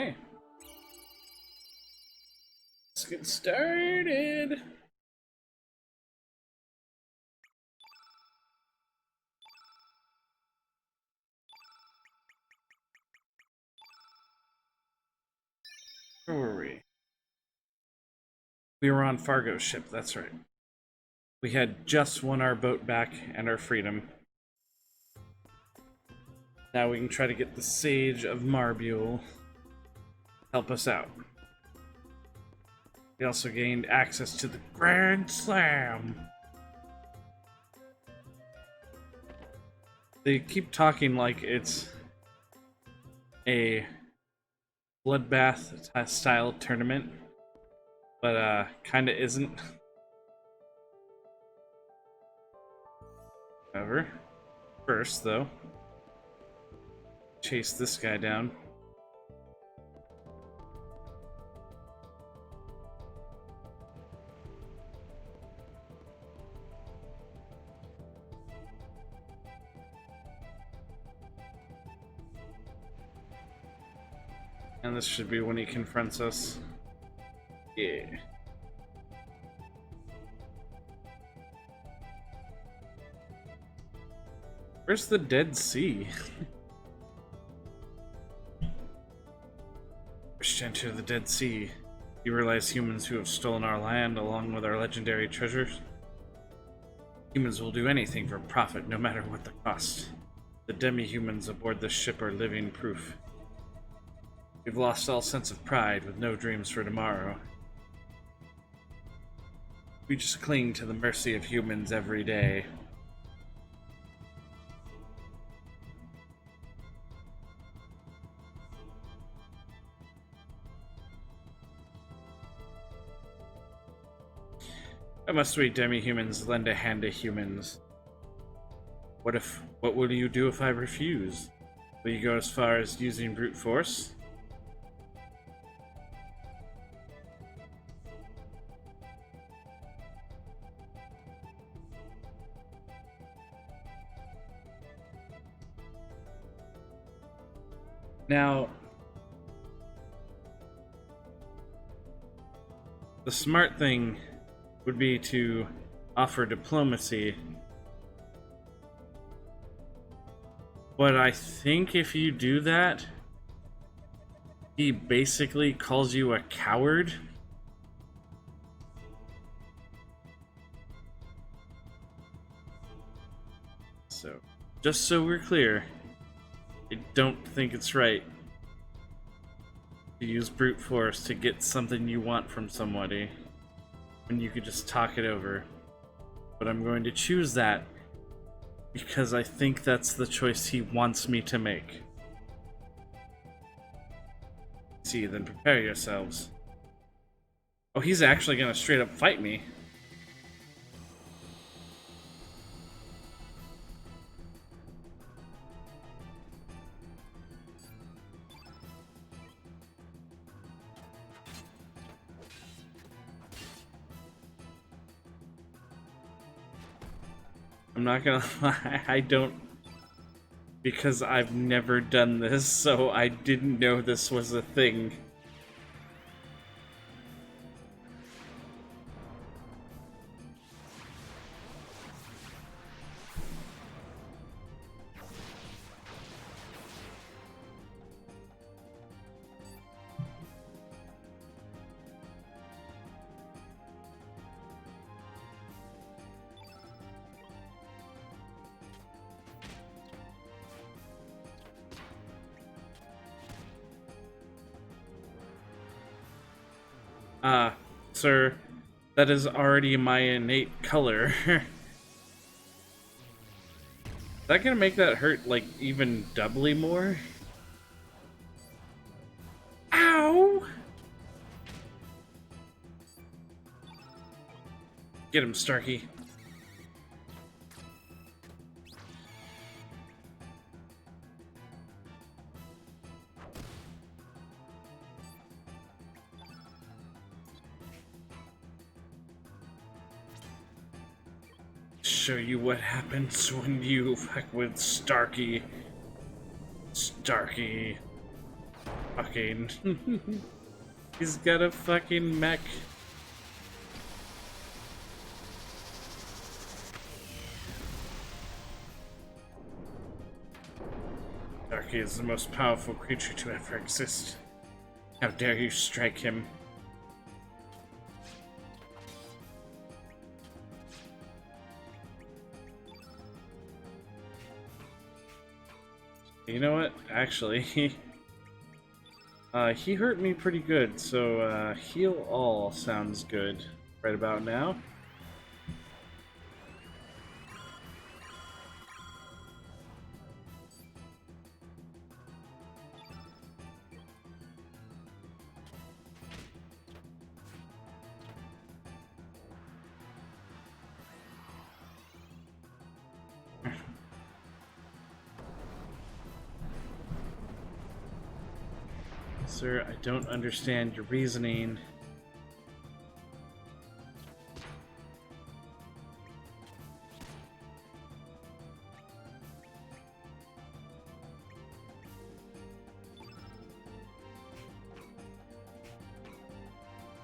Okay. Let's get started. Where were we? We were on Fargo's ship, that's right. We had just won our boat back and our freedom. Now we can try to get the Sage of Marbule help us out. We also gained access to the Grand Slam. They keep talking like it's a bloodbath style tournament, but kinda isn't. However, first though, chase this guy down. And this should be when he confronts us. Yeah. Where's the Dead Sea? Wish to enter the Dead Sea. You realize humans who have stolen our land along with our legendary treasures? Humans will do anything for profit, no matter what the cost. The demi-humans aboard this ship are living proof. We've lost all sense of pride, with no dreams for tomorrow. We just cling to the mercy of humans every day. How must we demi-humans lend a hand to humans? What will you do if I refuse? Will you go as far as using brute force? Now, the smart thing would be to offer diplomacy. But I think if you do that, he basically calls you a coward. So, just so we're clear, I don't think it's right to use brute force to get something you want from somebody when you could just talk it over. But I'm going to choose that because I think that's the choice he wants me to make. See, then prepare yourselves. Oh, he's actually gonna straight up fight me. I'm not gonna lie, I don't, because I've never done this, so I didn't know this was a thing. Sir, that is already my innate color. Is that gonna make that hurt, like, even doubly more? Ow! Get him, Starky. Show you what happens when you fuck with Starky. Starky. Fucking. He's got a fucking mech. Starky is the most powerful creature to ever exist. How dare you strike him? You know what? Actually, he hurt me pretty good, so heal all sounds good right about now. Sir, I don't understand your reasoning.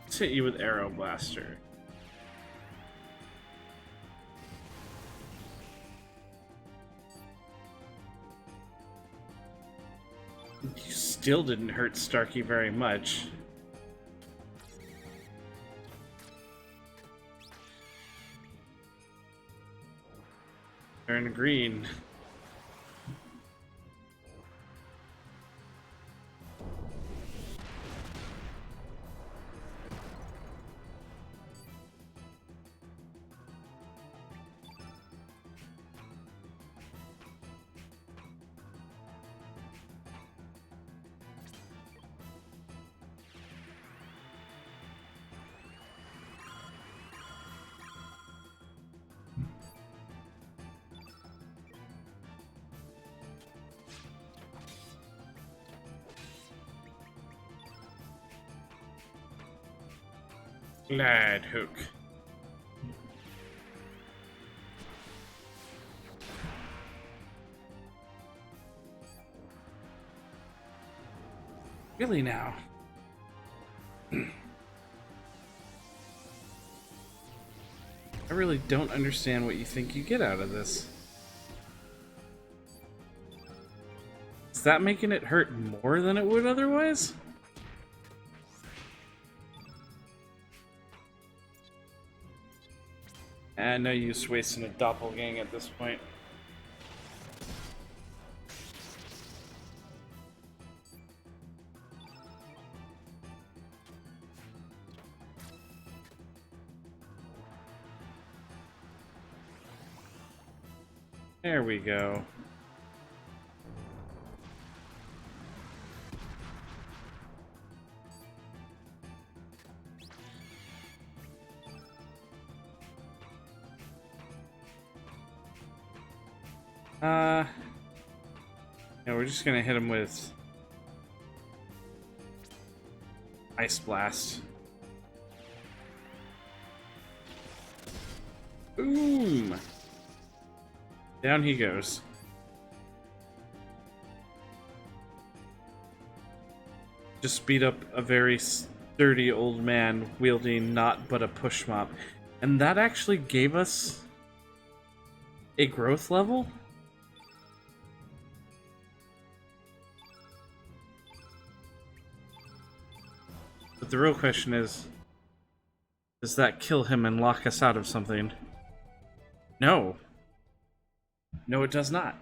Let's hit you with Arrow Blaster. You still didn't hurt Starky very much. Turn green. Glad hook. Really now? I really don't understand what you think you get out of this. Is that making it hurt more than it would otherwise? And no use wasting a doppelgang at this point. There we go. Yeah, we're just gonna hit him with Ice Blast. Boom! Down he goes. Just beat up a very sturdy old man wielding not but a push mop. And that actually gave us a growth level? But the real question is, does that kill him and lock us out of something? No. No, it does not.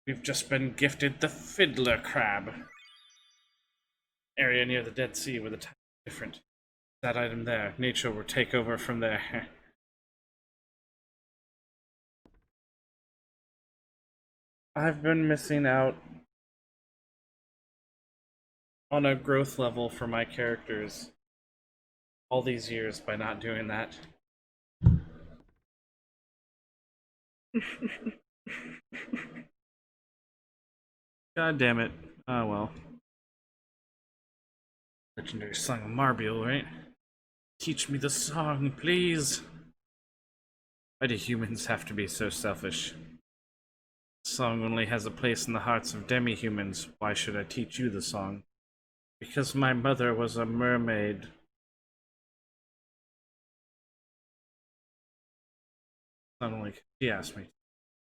We've just been gifted the Fiddler Crab. Area near the Dead Sea with a type different. That item there. Nature will take over from there. I've been missing out on a growth level for my characters all these years by not doing that. God damn it. Oh well. Legendary Song of Marbiel, right? Teach me the song, please. Why do humans have to be so selfish? The song only has a place in the hearts of demi-humans. Why should I teach you the song? Because my mother was a mermaid. Not only she asked me. I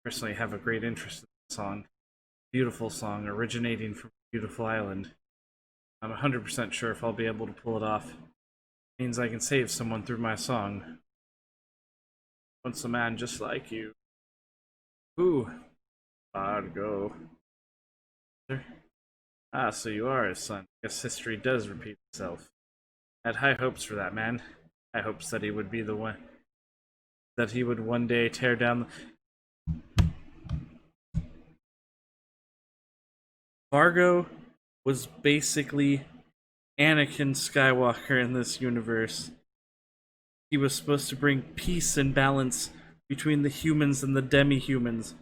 personally have a great interest in the song. Beautiful song, originating from a beautiful island. I'm 100% sure if I'll be able to pull it off. It means I can save someone through my song. Once a man just like you. Ooh. Fargo. Ah, so you are his son. Guess history does repeat itself. I had high hopes for that man. High hopes that he would be the one. That he would one day tear down the... Fargo was basically Anakin Skywalker in this universe. He was supposed to bring peace and balance between the humans and the demi-humans.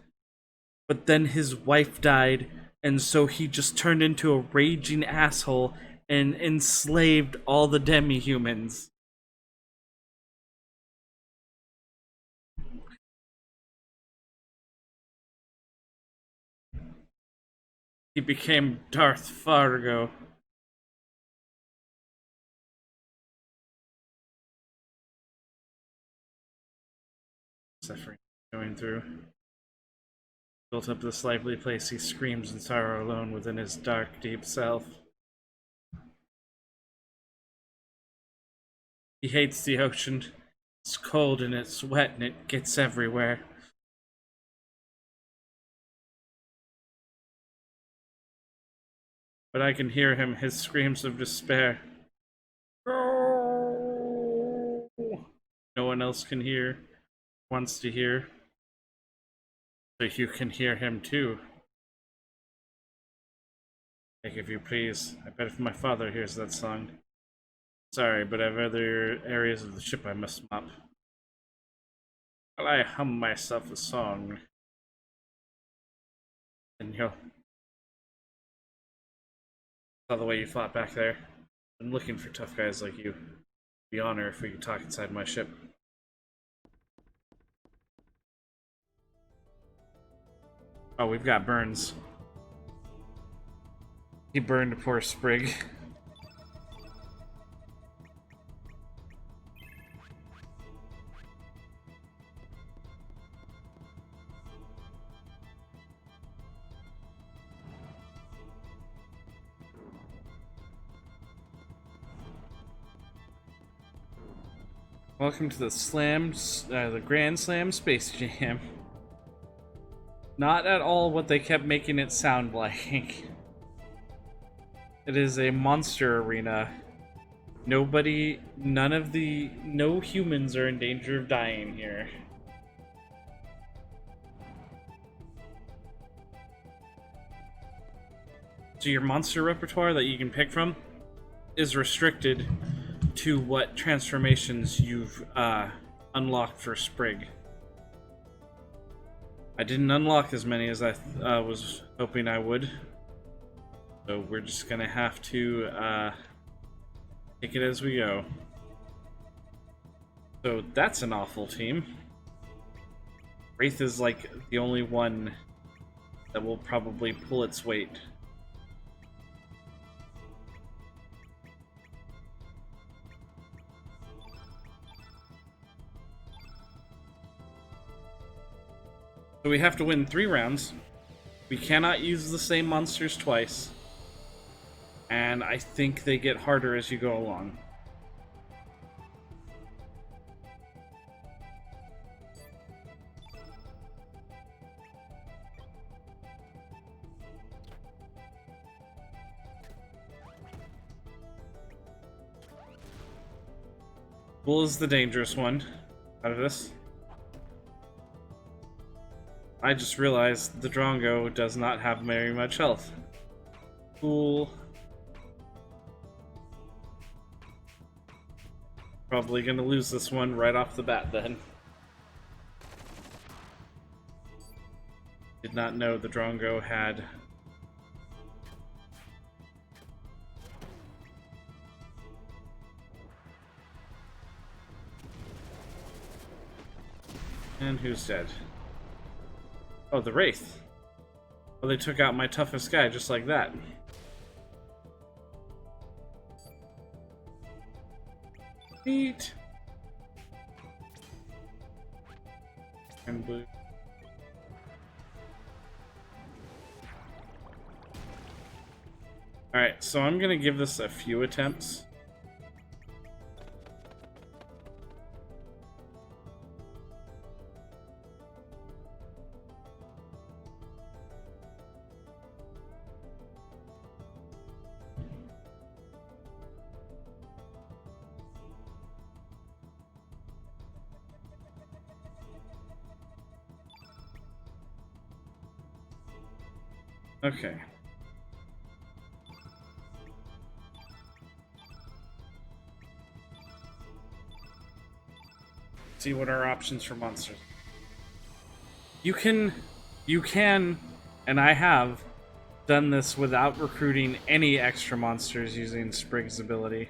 But then his wife died, and so he just turned into a raging asshole and enslaved all the demi-humans. He became Darth Fargo. Suffering going through. Built up this lively place, he screams in sorrow alone within his dark, deep self. He hates the ocean. It's cold and it's wet and it gets everywhere. But I can hear him, his screams of despair. No one else can hear, wants to hear. So you can hear him too. Like, if you please. I bet if my father hears that song. Sorry, but I have other areas of the ship I must mop. While I hum myself a song. And yo. Saw the way you fought back there. I'm looking for tough guys like you. It'd be an honor if we could talk inside my ship. Oh, we've got burns. He burned poor Sprig. Welcome to the Grand Slam Space Jam. Not at all what they kept making it sound like. It is a monster arena. No humans are in danger of dying here. So your monster repertoire that you can pick from is restricted to what transformations you've unlocked for Sprig. I didn't unlock as many as I was hoping I would. So we're just gonna have to take it as we go. So that's an awful team. Wraith is like the only one that will probably pull its weight. So we have to win 3 rounds. We cannot use the same monsters twice. And I think they get harder as you go along. Bull is the dangerous one out of this. I just realized the Drongo does not have very much health. Cool. Probably gonna lose this one right off the bat then. Did not know the Drongo had... And who's dead? Oh, the Wraith. Well, they took out my toughest guy just like that. Neat. And blue. Alright, so I'm gonna give this a few attempts. Okay. See what our options for monsters. You can, and I have done this without recruiting any extra monsters using Sprig's ability.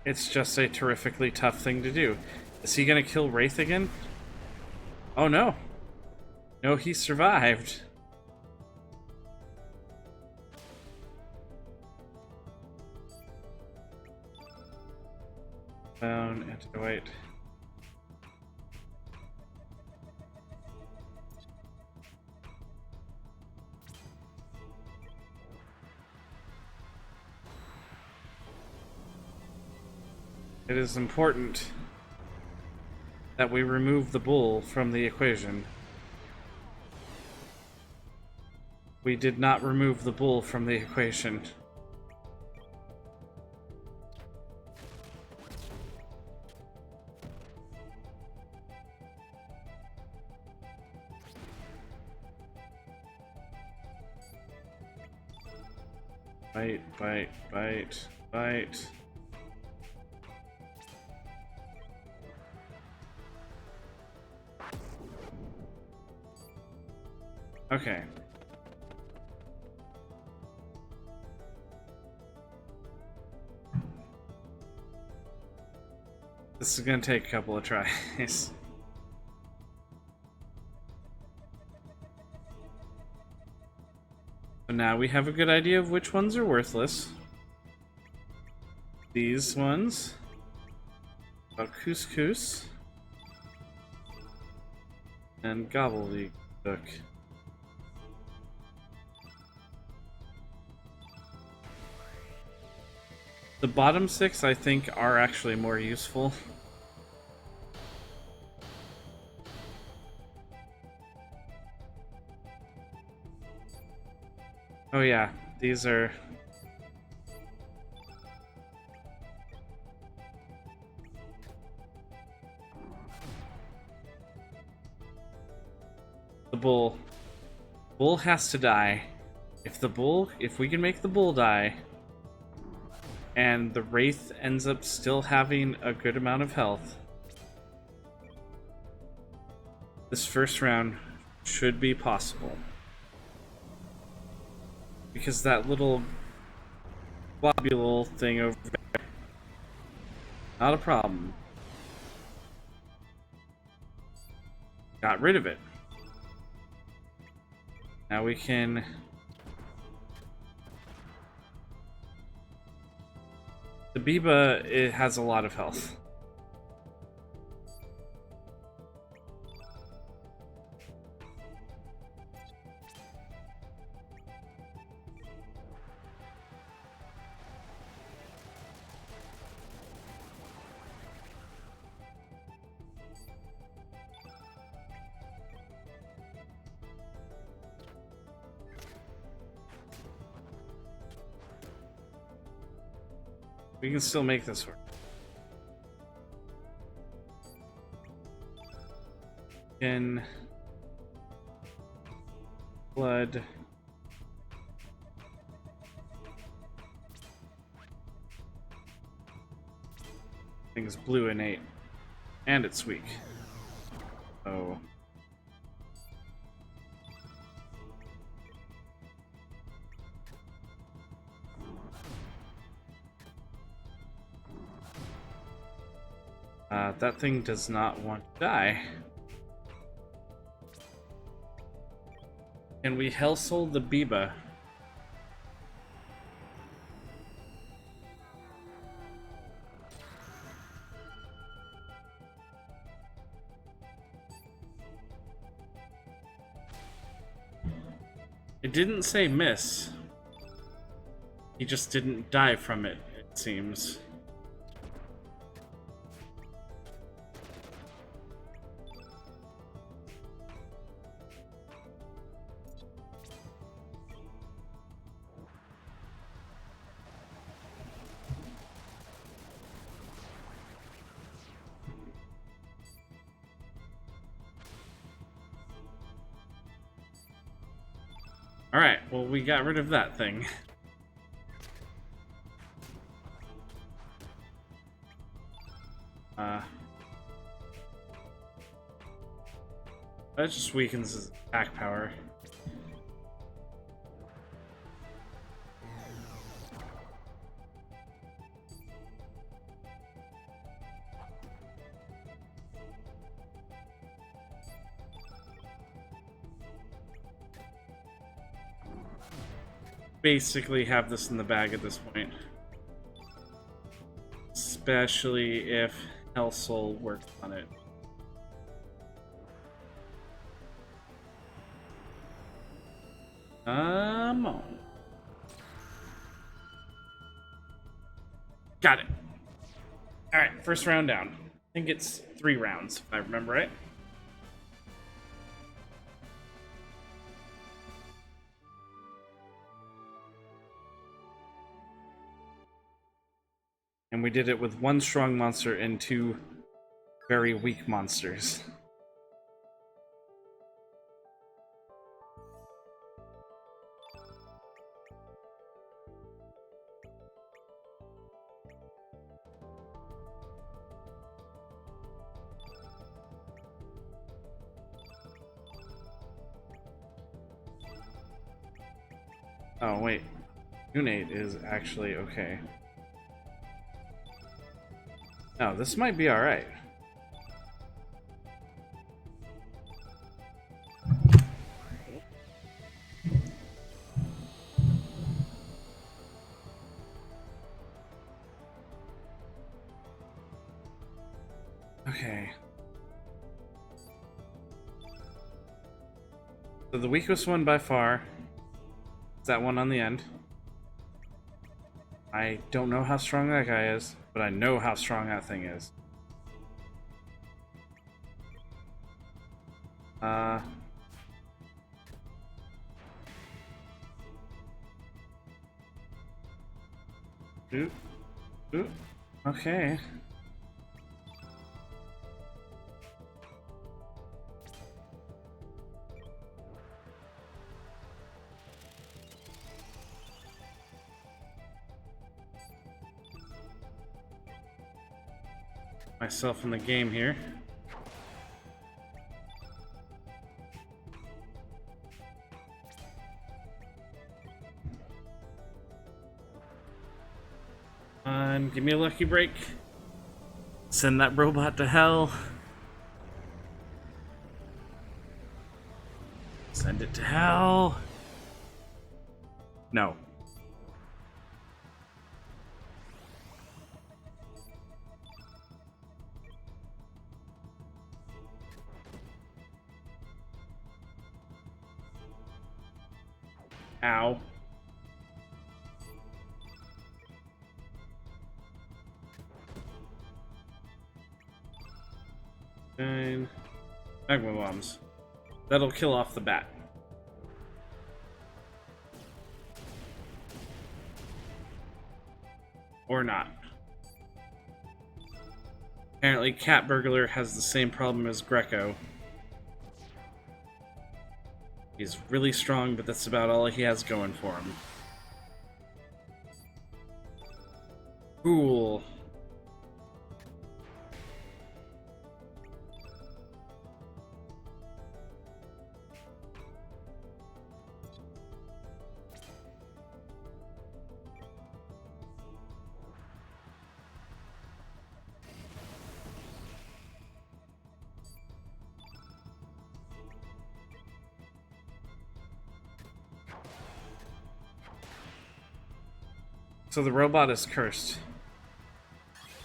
It's just a terrifically tough thing to do. Is he gonna kill Wraith again? Oh no. No, he survived. Down, anti-white. It is important that we remove the bull from the equation. We did not remove the bull from the equation. Bite, bite, bite, bite. Okay. This is gonna take a couple of tries. So now we have a good idea of which ones are worthless. These ones. About couscous. And gobbledygook. The bottom six, I think, are actually more useful. Oh yeah, these are... The bull. Bull has to die. If we can make the bull die, and the Wraith ends up still having a good amount of health, this first round should be possible. Because that little globule thing over there, not a problem. Got rid of it. Now we can... The Biba, it has a lot of health. We can still make this work. In blood. Thing's blue innate. And it's weak. Oh. That thing does not want to die. Can we Hell Soul the Biba? It didn't say miss. He just didn't die from it, it seems. Alright, well, we got rid of that thing. That just weakens his attack power. Basically have this in the bag at this point. Especially if Hell Soul works on it. Come on. Got it. Alright, first round down. I think it's 3 rounds, if I remember right. And we did it with 1 strong monster and 2 very weak monsters. Oh, wait. Unate is actually okay. No, this might be alright. Okay. So the weakest one by far is that one on the end. I don't know how strong that guy is, but I know how strong that thing is. Ooh. Okay. Myself in the game here. Give me a lucky break. Send that robot to hell. Send it to hell. No. Ow. Nine. Magma bombs. That'll kill off the bat. Or not. Apparently, Cat Burglar has the same problem as Greco. He's really strong, but that's about all he has going for him. Cool. So the robot is cursed.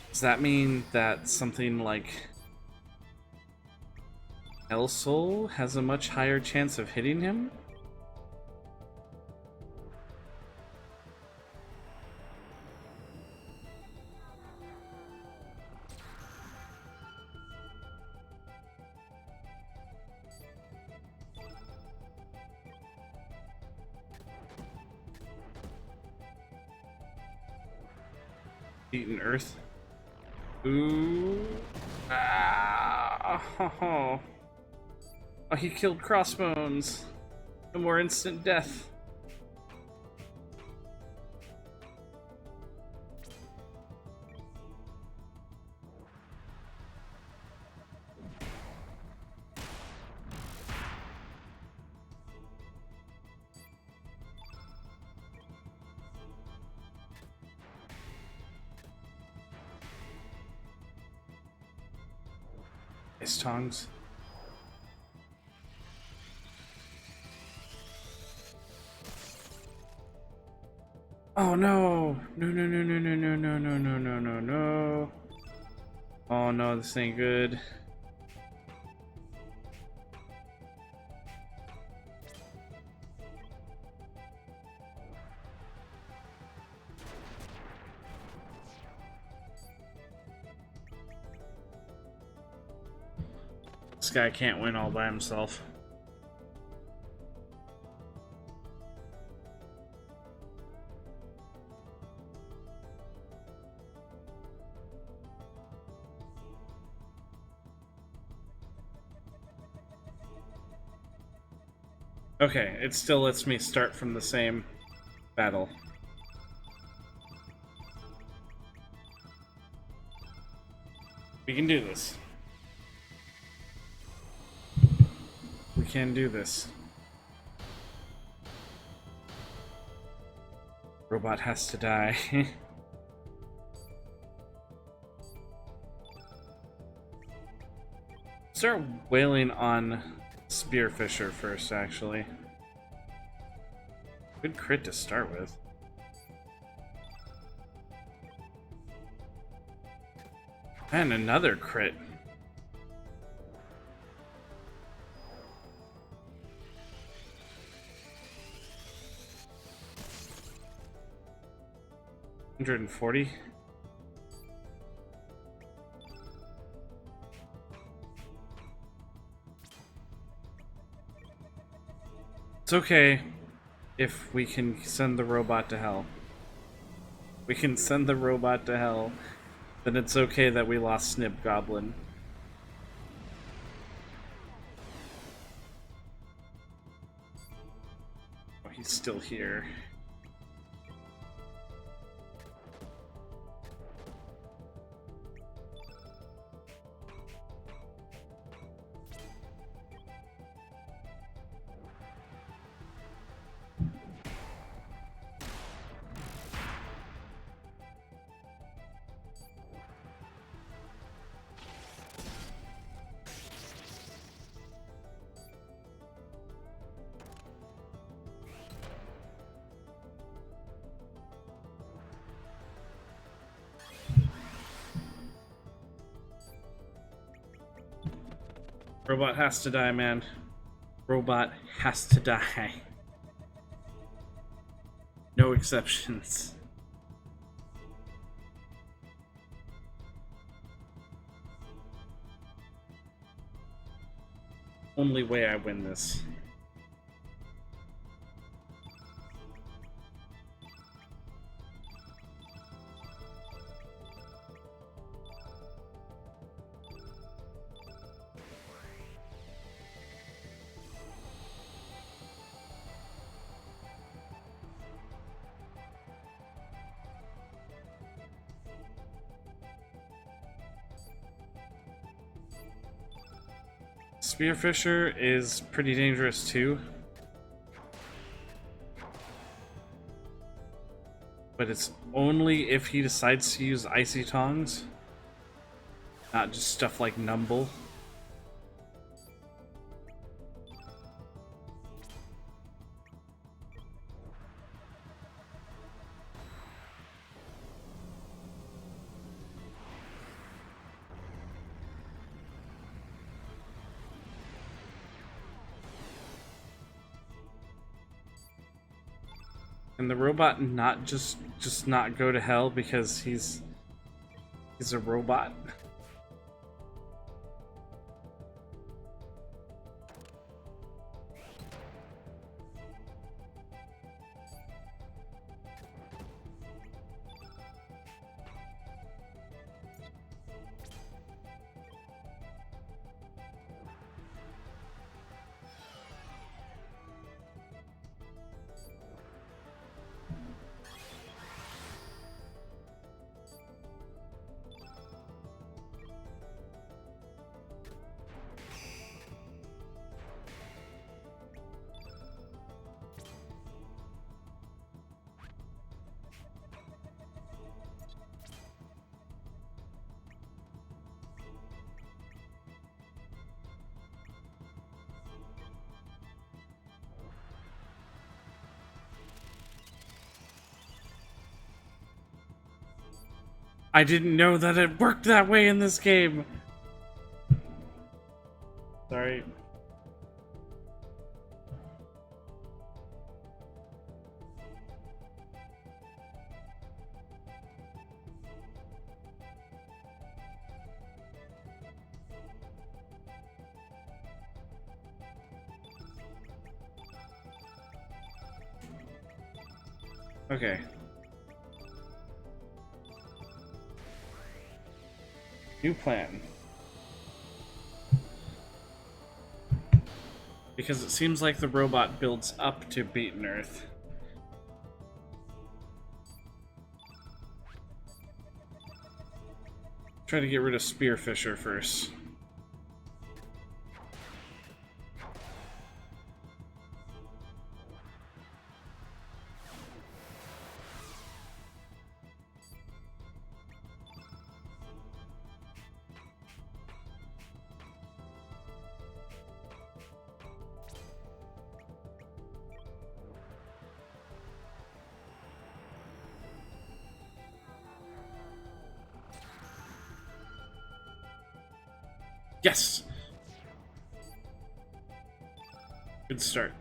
Does that mean that something like El Sol has a much higher chance of hitting him? Eaten Earth. Ooh. Ah. Oh, he killed Crossbones. No more instant death. Ice tongs. Oh no! No no no no no no no no no no no no. Oh no, this ain't good. This guy can't win all by himself. Okay, it still lets me start from the same battle. We can do this. We can do this. Robot has to die. Start wailing on Spearfisher first, actually. Good crit to start with. And another crit. $140. It's okay if we can send the robot to hell. We can send the robot to hell. Then it's okay that we lost Snip Goblin. Oh, he's still here. Robot has to die, man. Robot has to die. No exceptions. Only way I win this. Spearfisher is pretty dangerous too. But it's only if he decides to use Icy Tongs. Not just stuff like Numble. Can the robot not just not go to hell because he's a robot? I didn't know that it worked that way in this game. Sorry. Okay. New plan. Because it seems like the robot builds up to beaten Earth. Try to get rid of Spearfisher first. Yes! Good start.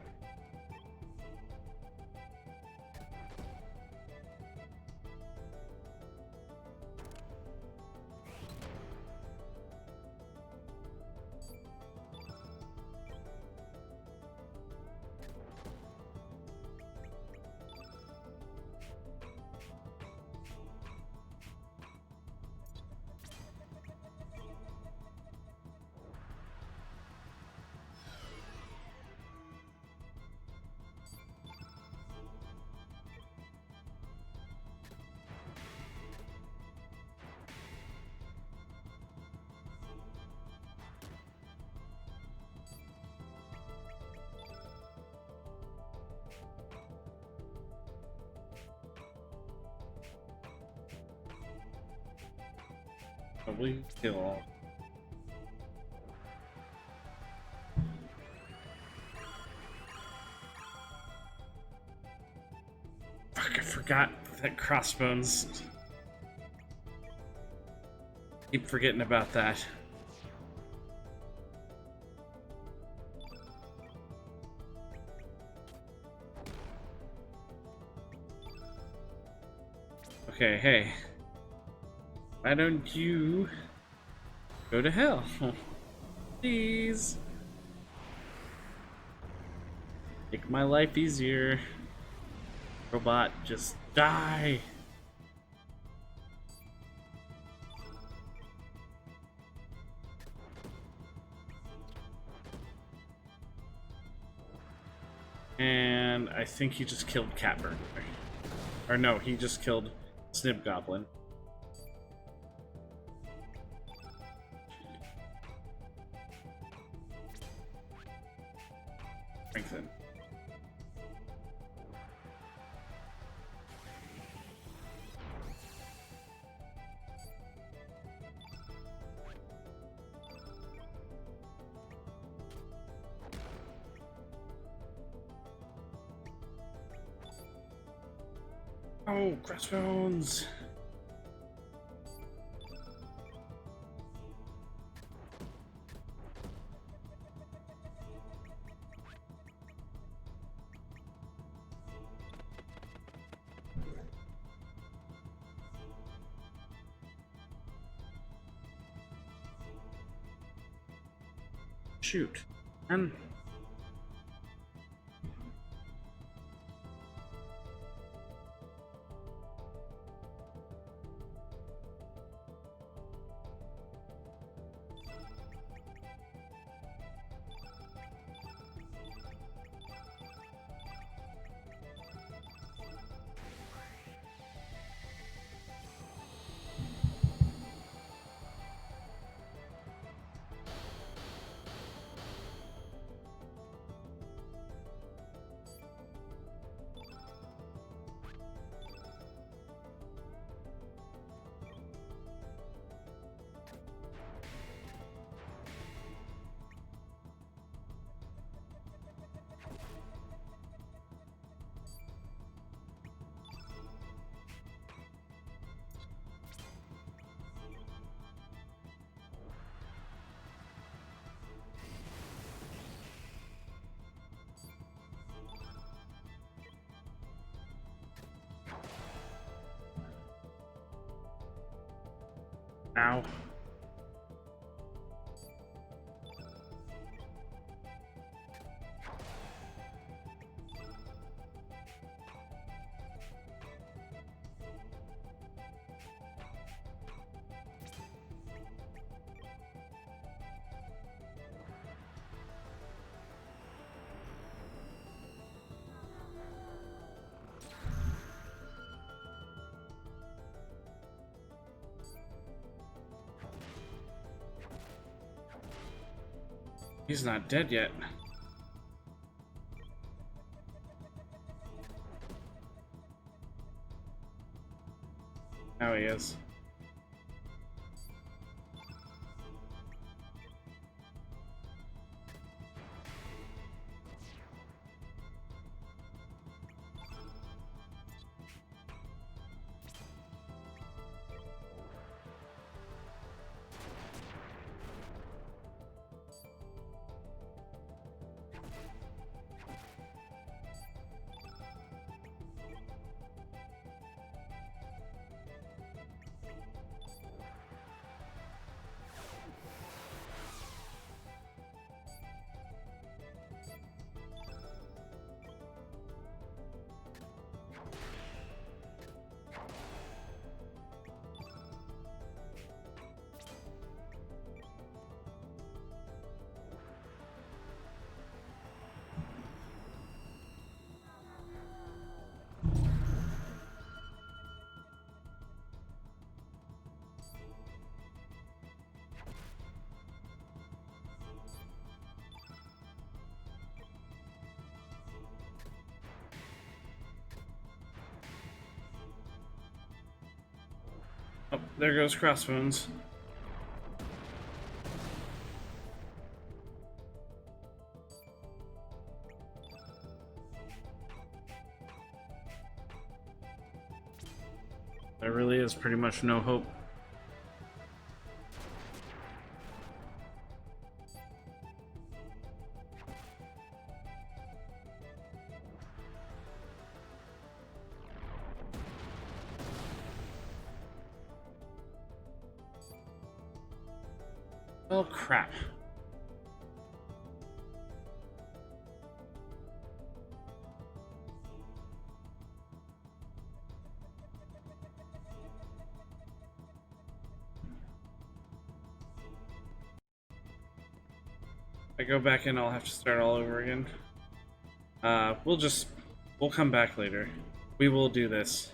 Probably kill all. Fuck, I forgot that crossbones. Keep forgetting about that. Okay, hey. Why don't you go to hell? Please. Make my life easier. Robot, just die. And I think he just killed Catburn. Or no, he just killed Snib Goblin. Strengthen. Oh, crossbones. Shoot. And ow. He's not dead yet. Now he is. Oh, there goes Crossbones. There really is pretty much no hope. Oh, crap. If I go back in, I'll have to start all over again. We'll come back later. We will do this.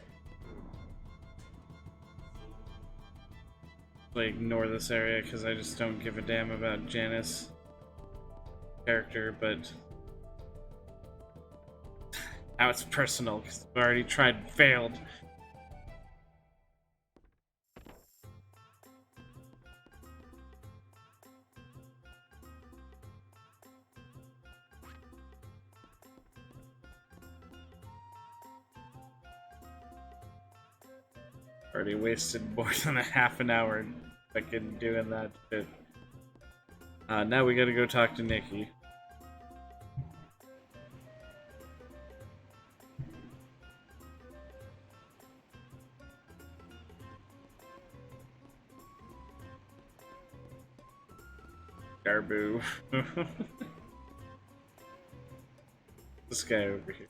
Ignore this area because I just don't give a damn about Janice character, but now it's personal because I've already tried and failed. Already wasted more than a half an hour fucking doing that shit. Now we gotta go talk to Nikki. Garbu. This guy over here.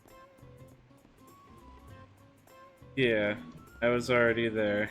Yeah, I was already there.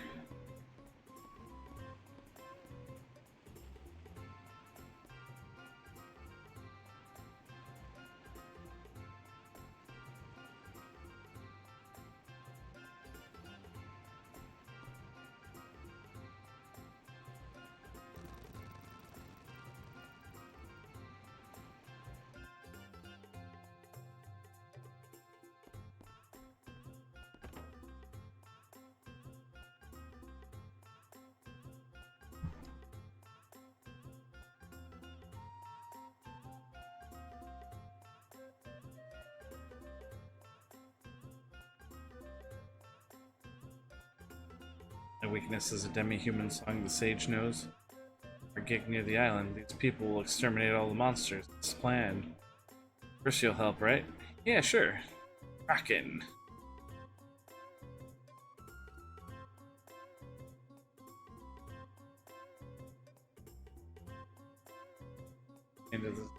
My weakness is a demi-human song the sage knows. Our gig near the island, these people will exterminate all the monsters. It's planned. First you'll help, right? Yeah, sure. Rockin'. Into the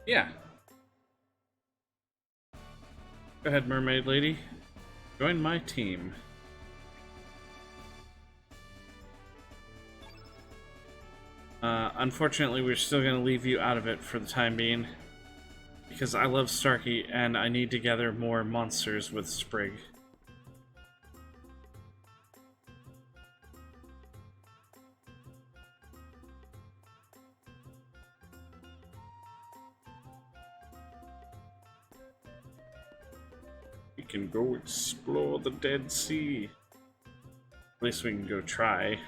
yeah. Go ahead, mermaid lady. Join my team. Unfortunately, we're still going to leave you out of it for the time being. Because I love Starky, and I need to gather more monsters with Sprig. We can go explore the Dead Sea. At least we can go try.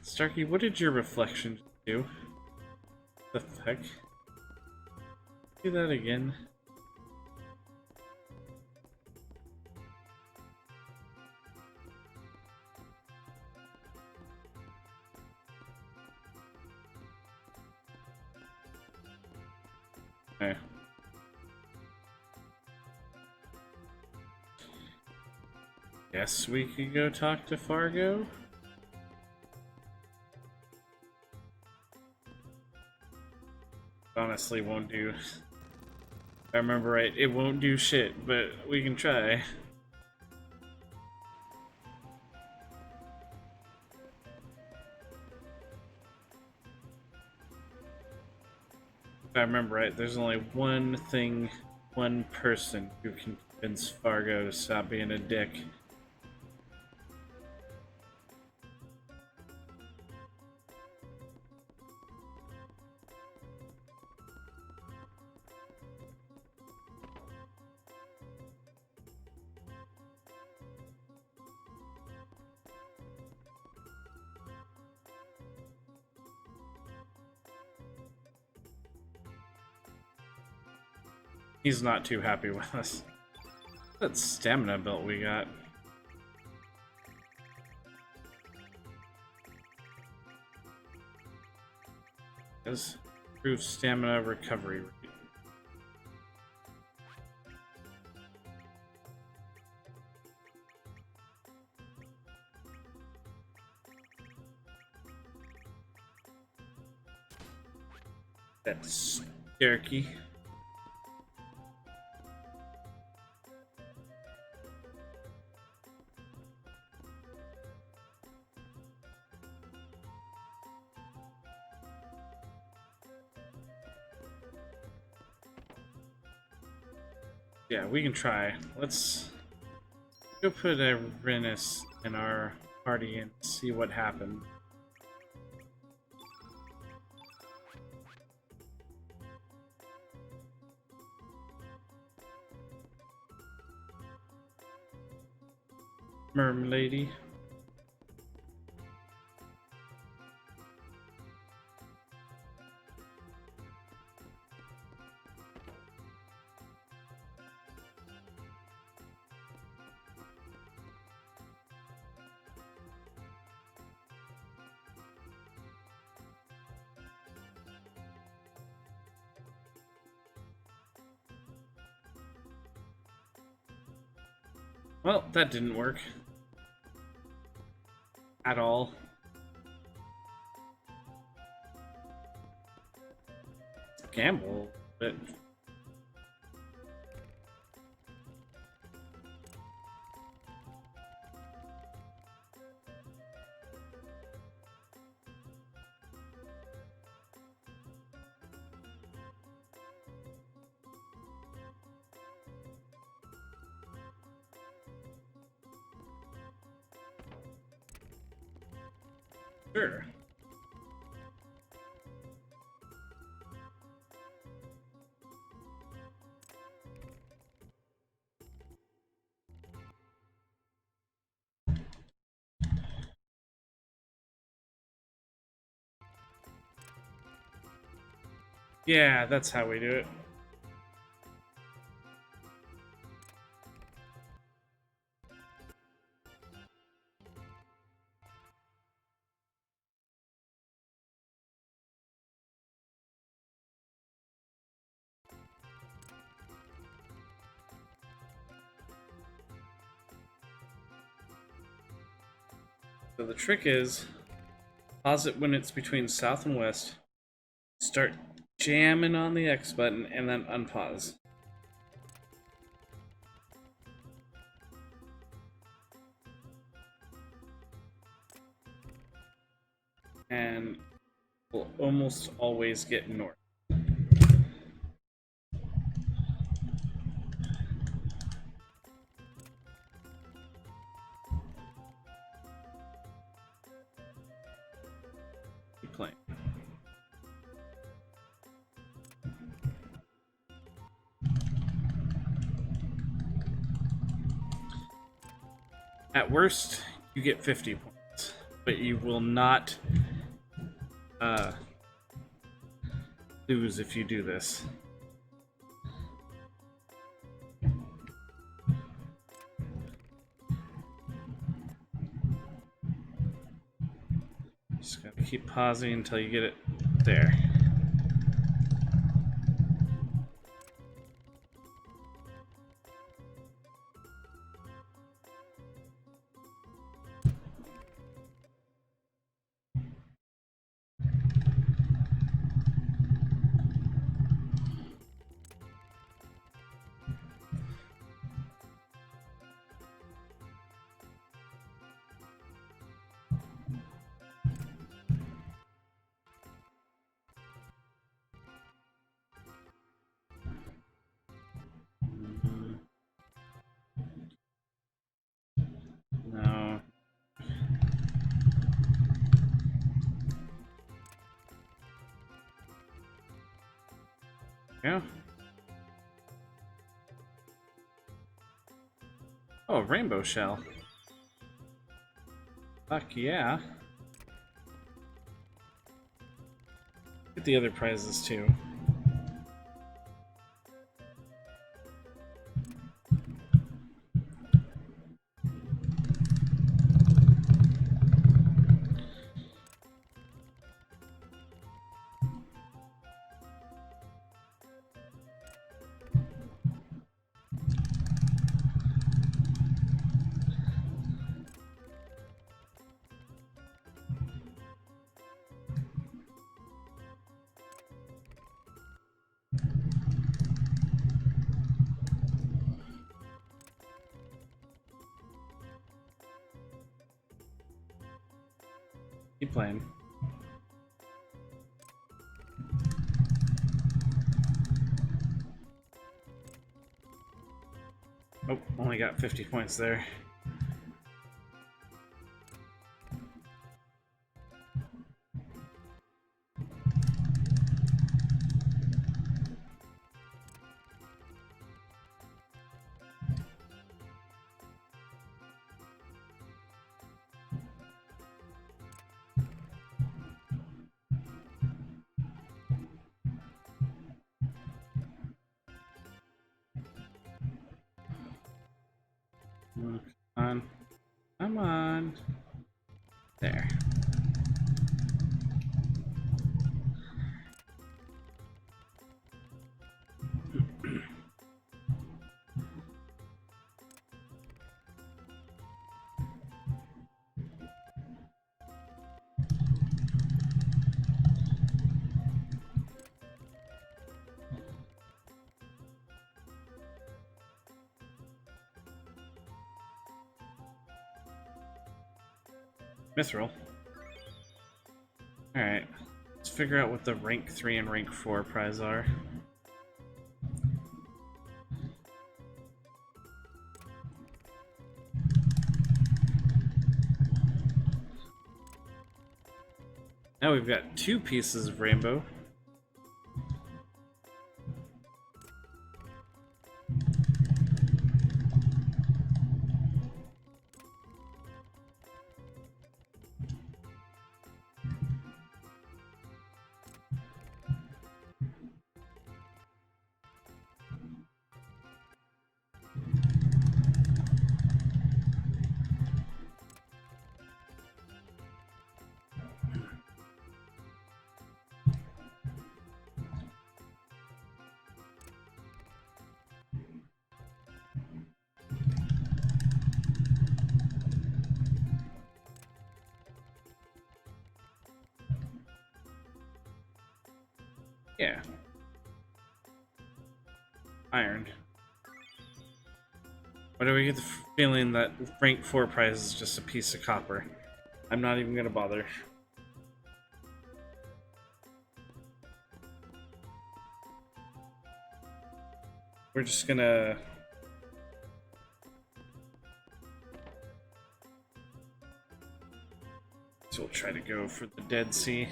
Starky, what did your reflection do? The heck? Do that again. Okay. Guess we could go talk to Fargo? Honestly, won't do. If I remember right, it won't do shit, but we can try. If I remember right, there's only one thing, one person who can convince Fargo to stop being a dick. He's not too happy with us. That stamina belt we got. Does improve stamina recovery rate. That's Starky. Yeah, we can try. Let's go put a Renus in our party and see what happens. Mermlady. Well, that didn't work. At all. Gamble, but... Sure. Yeah, that's how we do it. So the trick is, pause it when it's between south and west, start jamming on the X button, and then unpause. And we'll almost always get north. Keep playing. At worst, you get 50 points, but you will not lose if you do this. Just gotta keep pausing until you get it there. No. Yeah. Oh, a rainbow shell. Fuck yeah. Get the other prizes too. Keep playing. Oh, only got 50 points there. Come on. Come on. There. Mithril. Alright. Let's figure out what the rank 3 and rank 4 prize are. Now we've got 2 pieces of rainbow. Yeah. Iron. Why do we get the feeling that rank 4 prize is just a piece of copper? I'm not even gonna bother. We're just gonna... So we'll try to go for the Dead Sea.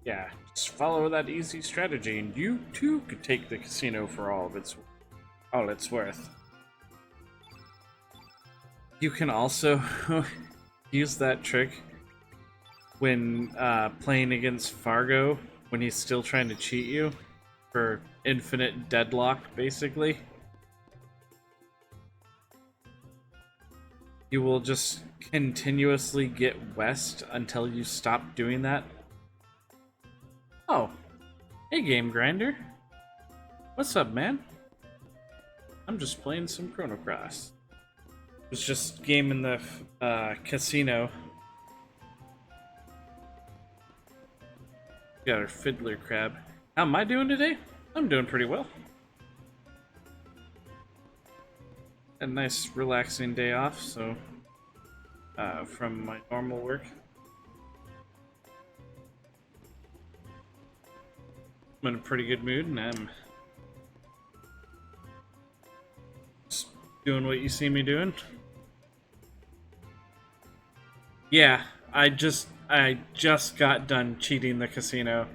Yeah, just follow that easy strategy, and you too could take the casino for all it's worth. You can also use that trick when playing against Fargo, when he's still trying to cheat you for infinite deadlock, basically. You will just continuously get west until you stop doing that. Oh, hey Game Grinder. What's up, man? I'm just playing some Chrono Cross. Was just gaming the casino. Got our fiddler crab. How am I doing today? I'm doing pretty well. A nice relaxing day off, so from my normal work. I'm in a pretty good mood, and I'm just doing what you see me doing. Yeah, I just got done cheating the casino.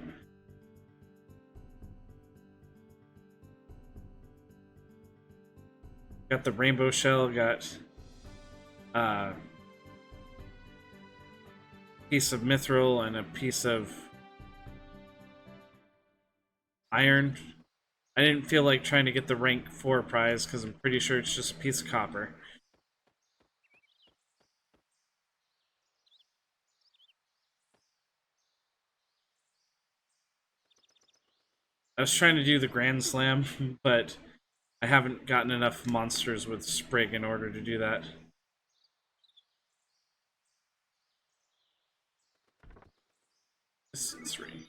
Got the rainbow shell, got piece of mithril and a piece of iron. I didn't feel like trying to get the rank 4 prize because I'm pretty sure it's just a piece of copper. I was trying to do the Grand Slam, but I haven't gotten enough monsters with Sprig in order to do that. This is 3.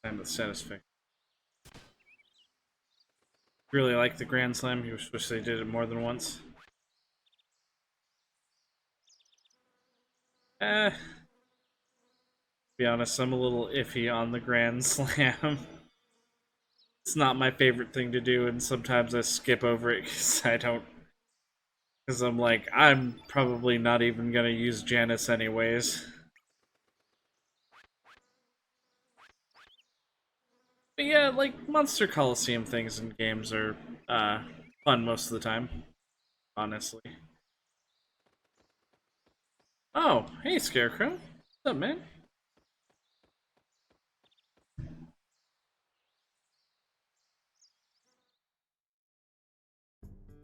Time with satisfaction. Really like the Grand Slam. You wish they did it more than once. To be honest, I'm a little iffy on the Grand Slam. It's not my favorite thing to do, and sometimes I skip over it because I don't. Because I'm like, I'm probably not even gonna use Janice anyways. But yeah, like Monster Coliseum things in games are fun most of the time, honestly. Oh, hey Scarecrow. What's up, man?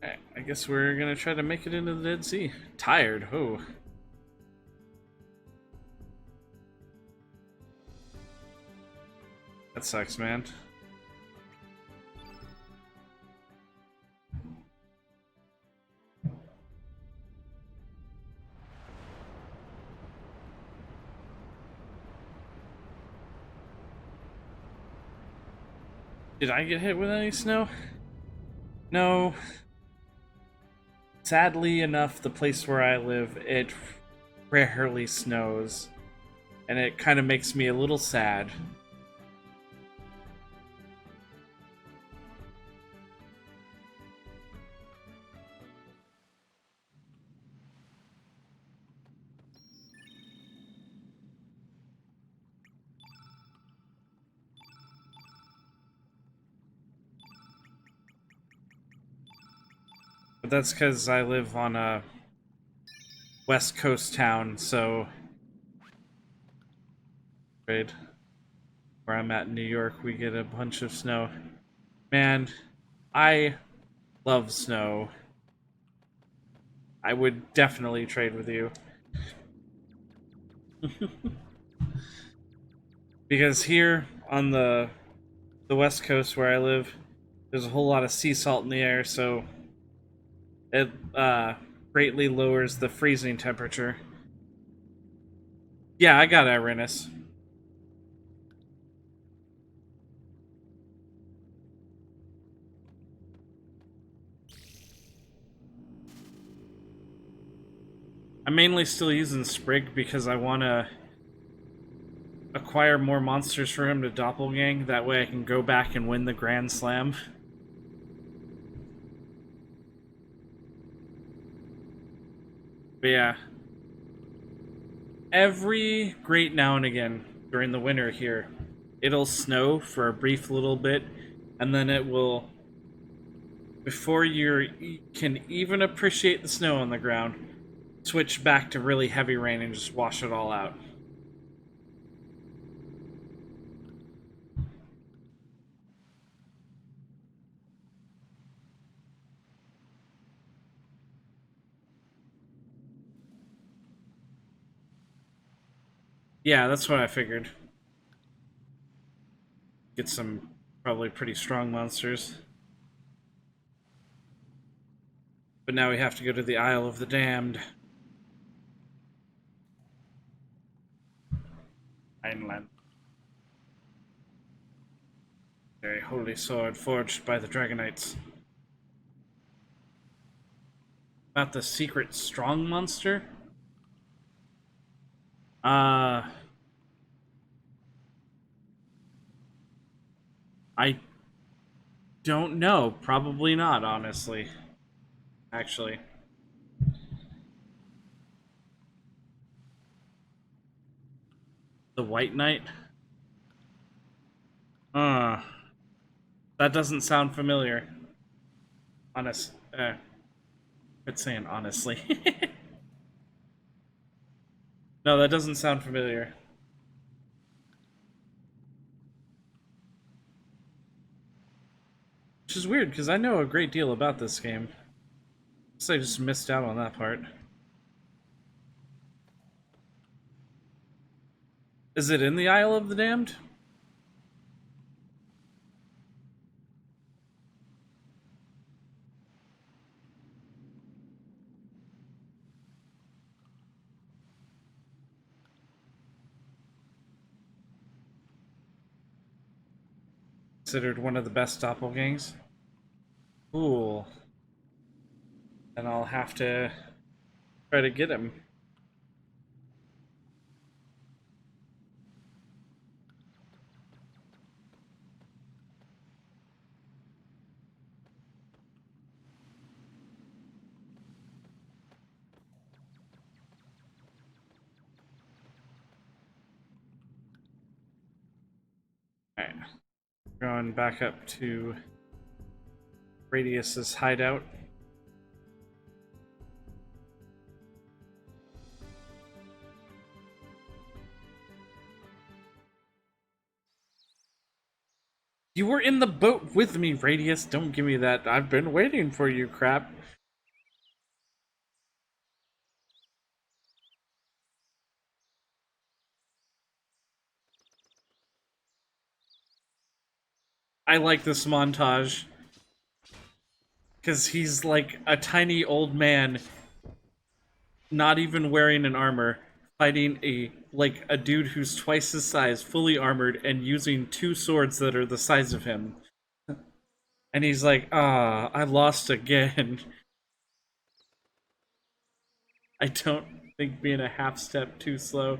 Alright, I guess we're gonna try to make it into the Dead Sea. Tired, oh. That sucks, man. Did I get hit with any snow? No. Sadly enough, the place where I live, it rarely snows. And it kind of makes me a little sad. But that's because I live on a West Coast town, so where I'm at in New York, we get a bunch of snow. Man, I love snow. I would definitely trade with you. Because here on the West Coast where I live, there's a whole lot of sea salt in the air, so it greatly lowers the freezing temperature. Yeah, I got Irenis. I'm mainly still using Sprig because I want to acquire more monsters for him to doppelgang. That way I can go back and win the Grand Slam. But yeah. Every great now and again during the winter here, it'll snow for a brief little bit, and then it will, before you can even appreciate the snow on the ground, switch back to really heavy rain and just wash it all out. Yeah, that's what I figured. Get some probably pretty strong monsters. But now we have to go to the Isle of the Damned. Ironland. A holy sword forged by the Dragonites. About the secret strong monster? Uh, I don't know. Probably not, honestly. Actually. The White Knight? Uh, that doesn't sound familiar. Honest. Quit saying honestly. No, that doesn't sound familiar. Which is weird, because I know a great deal about this game. So I just missed out on that part. Is it in the Isle of the Damned? Considered one of the best doppelgangs. Cool. Then I'll have to try to get him. Alright. Going back up to Radius's hideout. You were in the boat with me, Radius. Don't give me that. I've been waiting for you, crap. I like this montage. Because he's like a tiny old man, not even wearing an armor, fighting a dude who's twice his size, fully armored, and using two swords that are the size of him. And he's like, I lost again. I don't think being a half step too slow.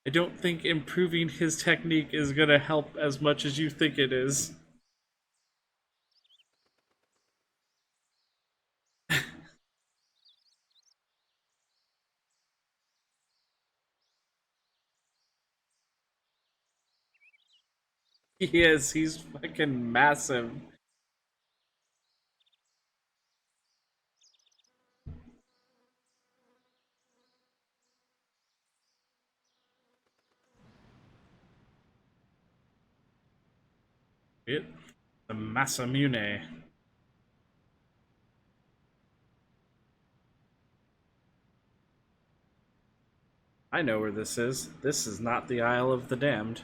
I don't think improving his technique is gonna help as much as you think it is. He is, he's fucking massive. It, the Masamune. I know where this is. This is not the Isle of the Damned.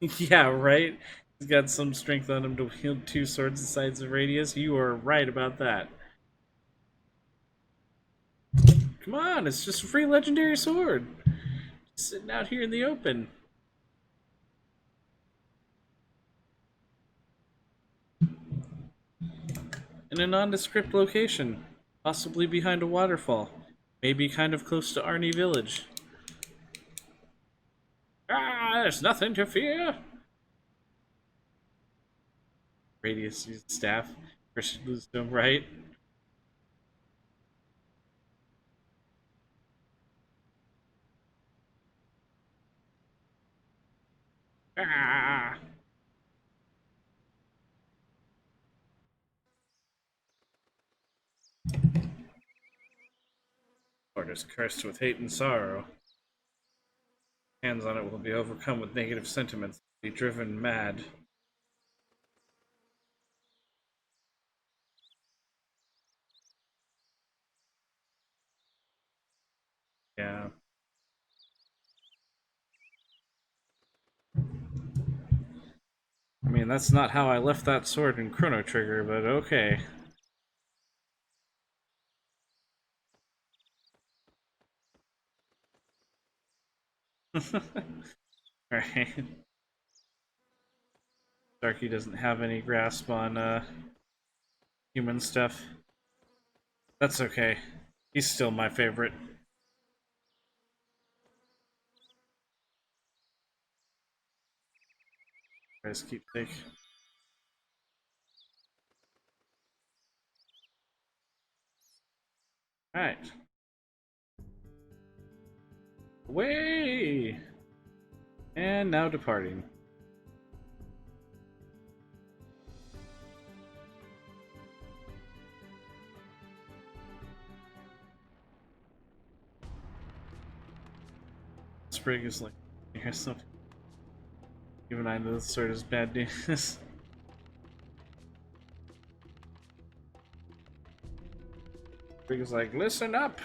Yeah, right? He's got some strength on him to wield two swords the size of Radius. You are right about that. Come on, it's just a free legendary sword. Just sitting out here in the open. In a nondescript location. Possibly behind a waterfall. Maybe kind of close to Arnie Village. Ah, there's nothing to fear. Radius used staff. Christian wisdom, right? Ah. Lord is cursed with hate and sorrow. Hands on it will be overcome with negative sentiments, be driven mad. Yeah. I mean, that's not how I left that sword in Chrono Trigger, but okay. Alright. Starky doesn't have any grasp on human stuff. That's okay. He's still my favorite. Guys, keep take. Alright. Away! And now departing. Sprig is like, here's something. Even I know this sword is bad news. Sprig is like, listen up!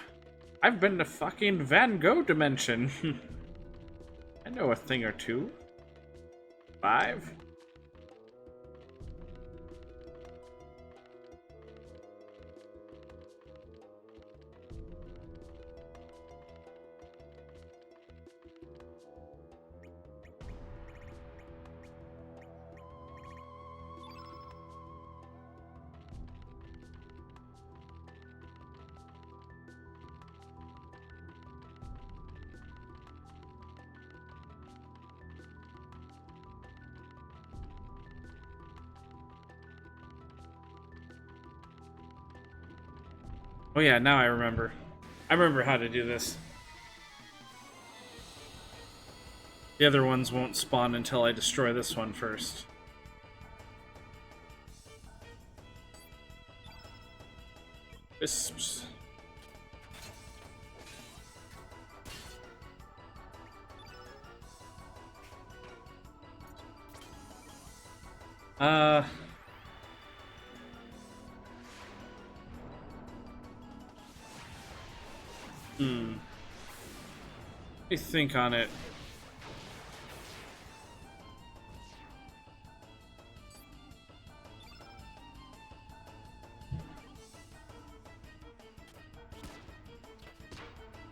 I've been to fucking Van Gogh dimension! I know a thing or two. 5? Oh yeah, now I remember. I remember how to do this. The other ones won't spawn until I destroy this one first. Wisps. Uh... Hmm. Let me think on it.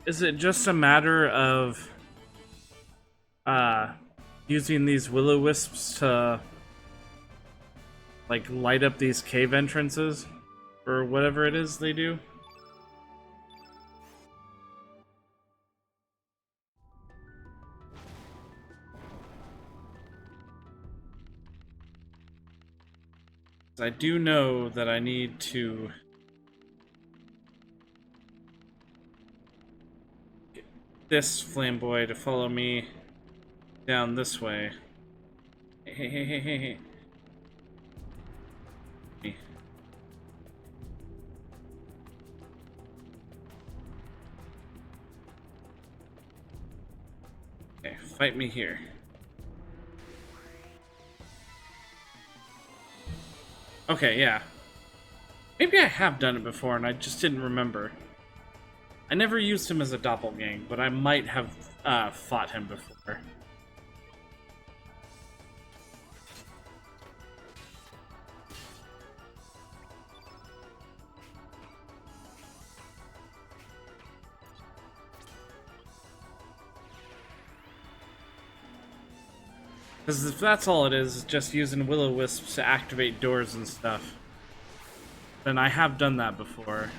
Is it just a matter of using these will-o-wisps to like light up these cave entrances or whatever it is they do? I do know that I need to get this flamboy to follow me down this way. Hey, hey, hey, hey, hey. Okay, fight me here. Okay, yeah. Maybe I have done it before and I just didn't remember. I never used him as a doppelgang, but I might have fought him before. Because if that's all it is just using will-o-wisps to activate doors and stuff, then I have done that before.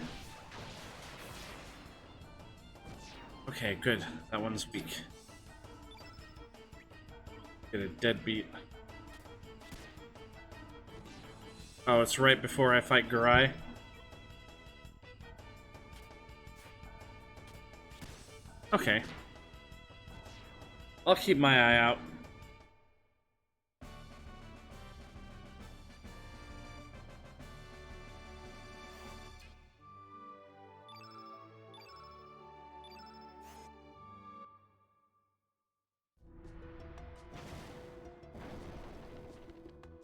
Okay, good. That one's weak. Get a deadbeat. Oh, it's right before I fight Garai. Okay. I'll keep my eye out.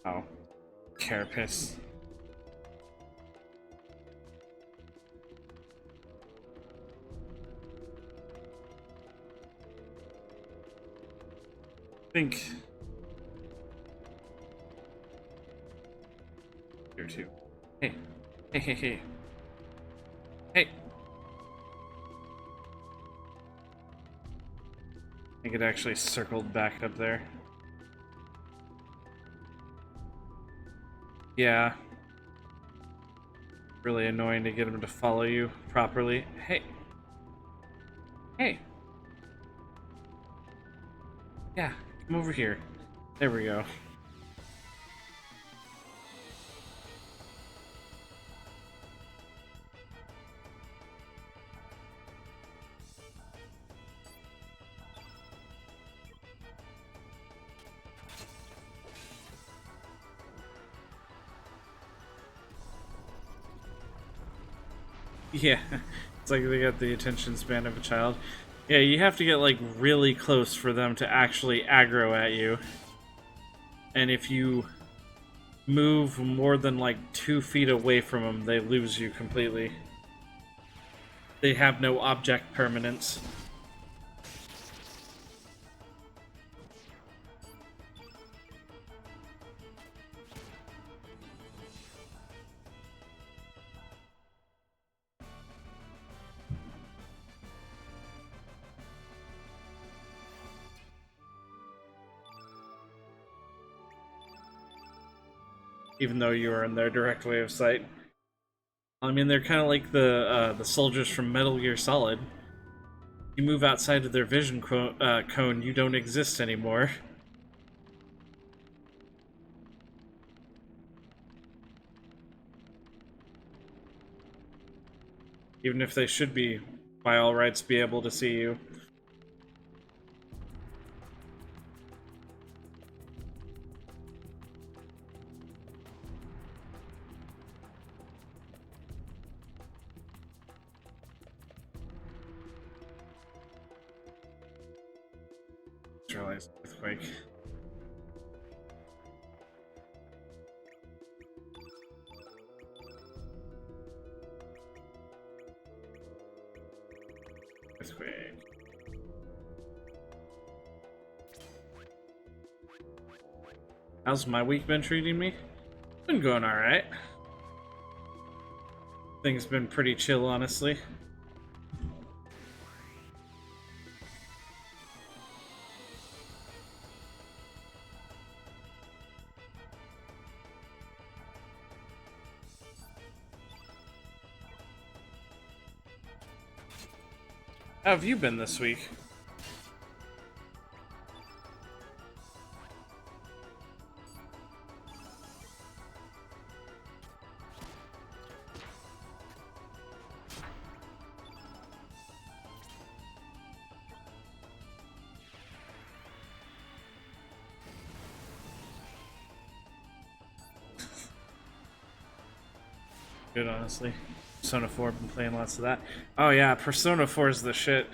Oh. Carapace. I think... Here too. Hey. Hey, hey, hey. Hey! I think it actually circled back up there. Yeah. Really annoying to get him to follow you properly. Hey! Hey! Yeah, come over here. There we go. Yeah, it's like they got the attention span of a child. Yeah, you have to get like really close for them to actually aggro at you. And if you move more than like 2 feet away from them, they lose you completely. They have no object permanence. Even though you are in their direct way of sight. I mean, they're kind of like the soldiers from Metal Gear Solid. You move outside of their vision cone, you don't exist anymore. Even if they should be, by all rights, be able to see you. Just realized earthquake. Earthquake. How's my week been treating me? Been going alright. Things been pretty chill, honestly. How have you been this week? Good, honestly. Persona 4, been playing lots of that. Oh yeah, Persona 4 is the shit.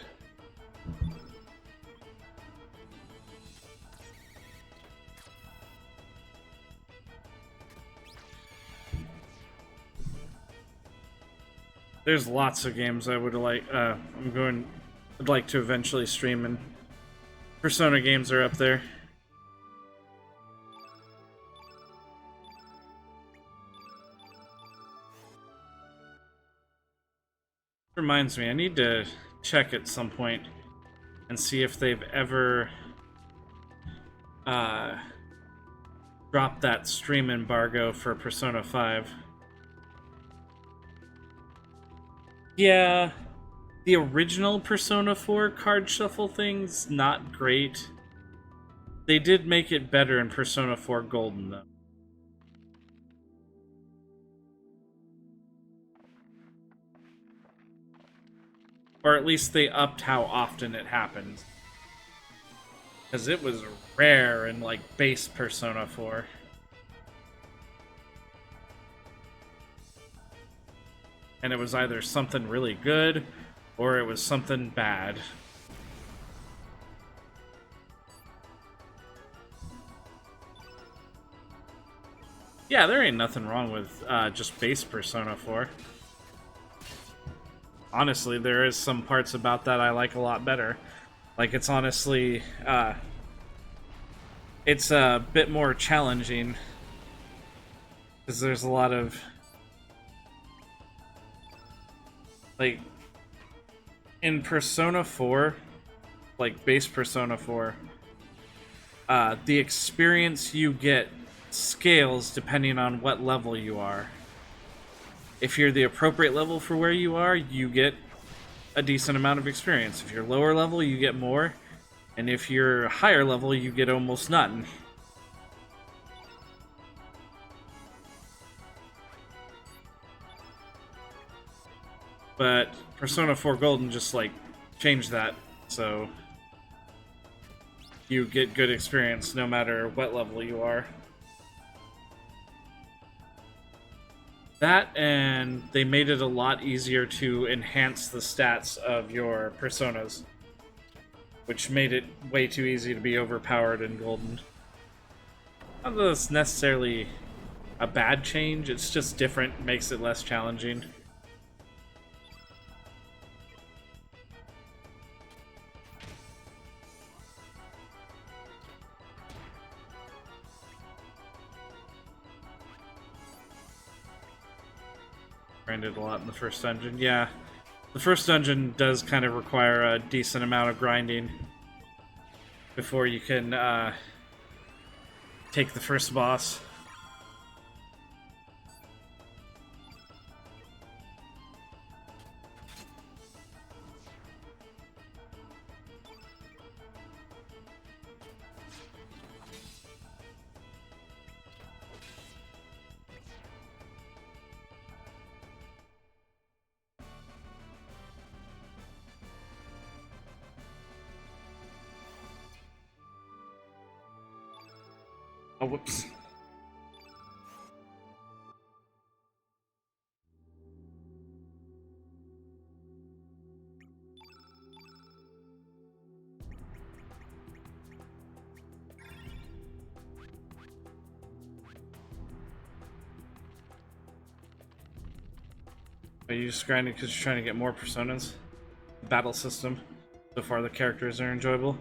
There's lots of games I would like. I'd like to eventually stream, and Persona games are up there. Reminds me, I need to check at some point and see if they've ever dropped that stream embargo for Persona 5. Yeah, the original Persona 4 card shuffle thing's not great. They did make it better in Persona 4 Golden, though. Or at least they upped how often it happened. Because it was rare in, like, base Persona 4. And it was either something really good, or it was something bad. Yeah, there ain't nothing wrong with just base Persona 4. Honestly, there is some parts about that I like a lot better. Like, it's honestly, it's a bit more challenging. Because there's a lot of, like, in Persona 4, like base Persona 4, the experience you get scales depending on what level you are. If you're the appropriate level for where you are, you get a decent amount of experience. If you're lower level, you get more. And if you're higher level, you get almost none. But Persona 4 Golden just, like, changed that, so you get good experience no matter what level you are. That, and they made it a lot easier to enhance the stats of your personas, which made it way too easy to be overpowered in Golden. Not that it's necessarily a bad change, it's just different, makes it less challenging. Grinded a lot in the first dungeon. Yeah, the first dungeon does kind of require a decent amount of grinding before you can take the first boss. Oh, whoops. Are you just grinding because you're trying to get more personas? Battle system. So far, the characters are enjoyable.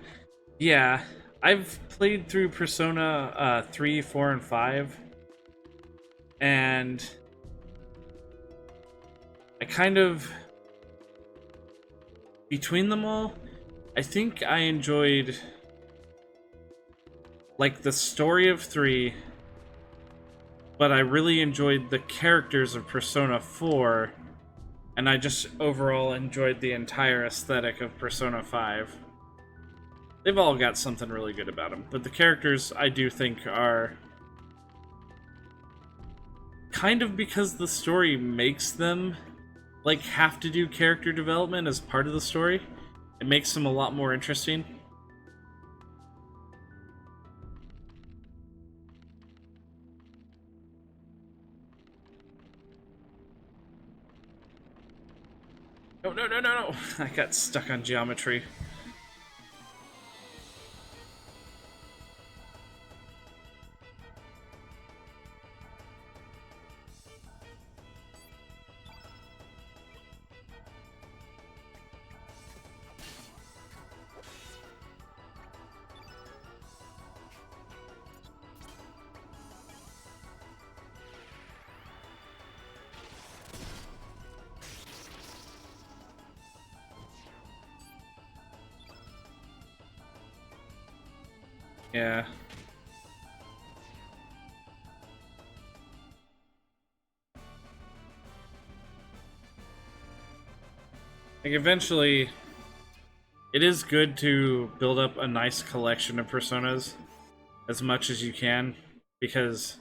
Yeah, I've played through Persona 3, 4, and 5. And I kind of... Between them all, I think I enjoyed... like, the story of 3... But I really enjoyed the characters of Persona 4... And I just overall enjoyed the entire aesthetic of Persona 5. They've all got something really good about them, but the characters I do think are kind of because the story makes them like have to do character development as part of the story. It makes them a lot more interesting. No, no, no, no, no! I got stuck on geometry. Yeah. Like, eventually, it is good to build up a nice collection of personas as much as you can, because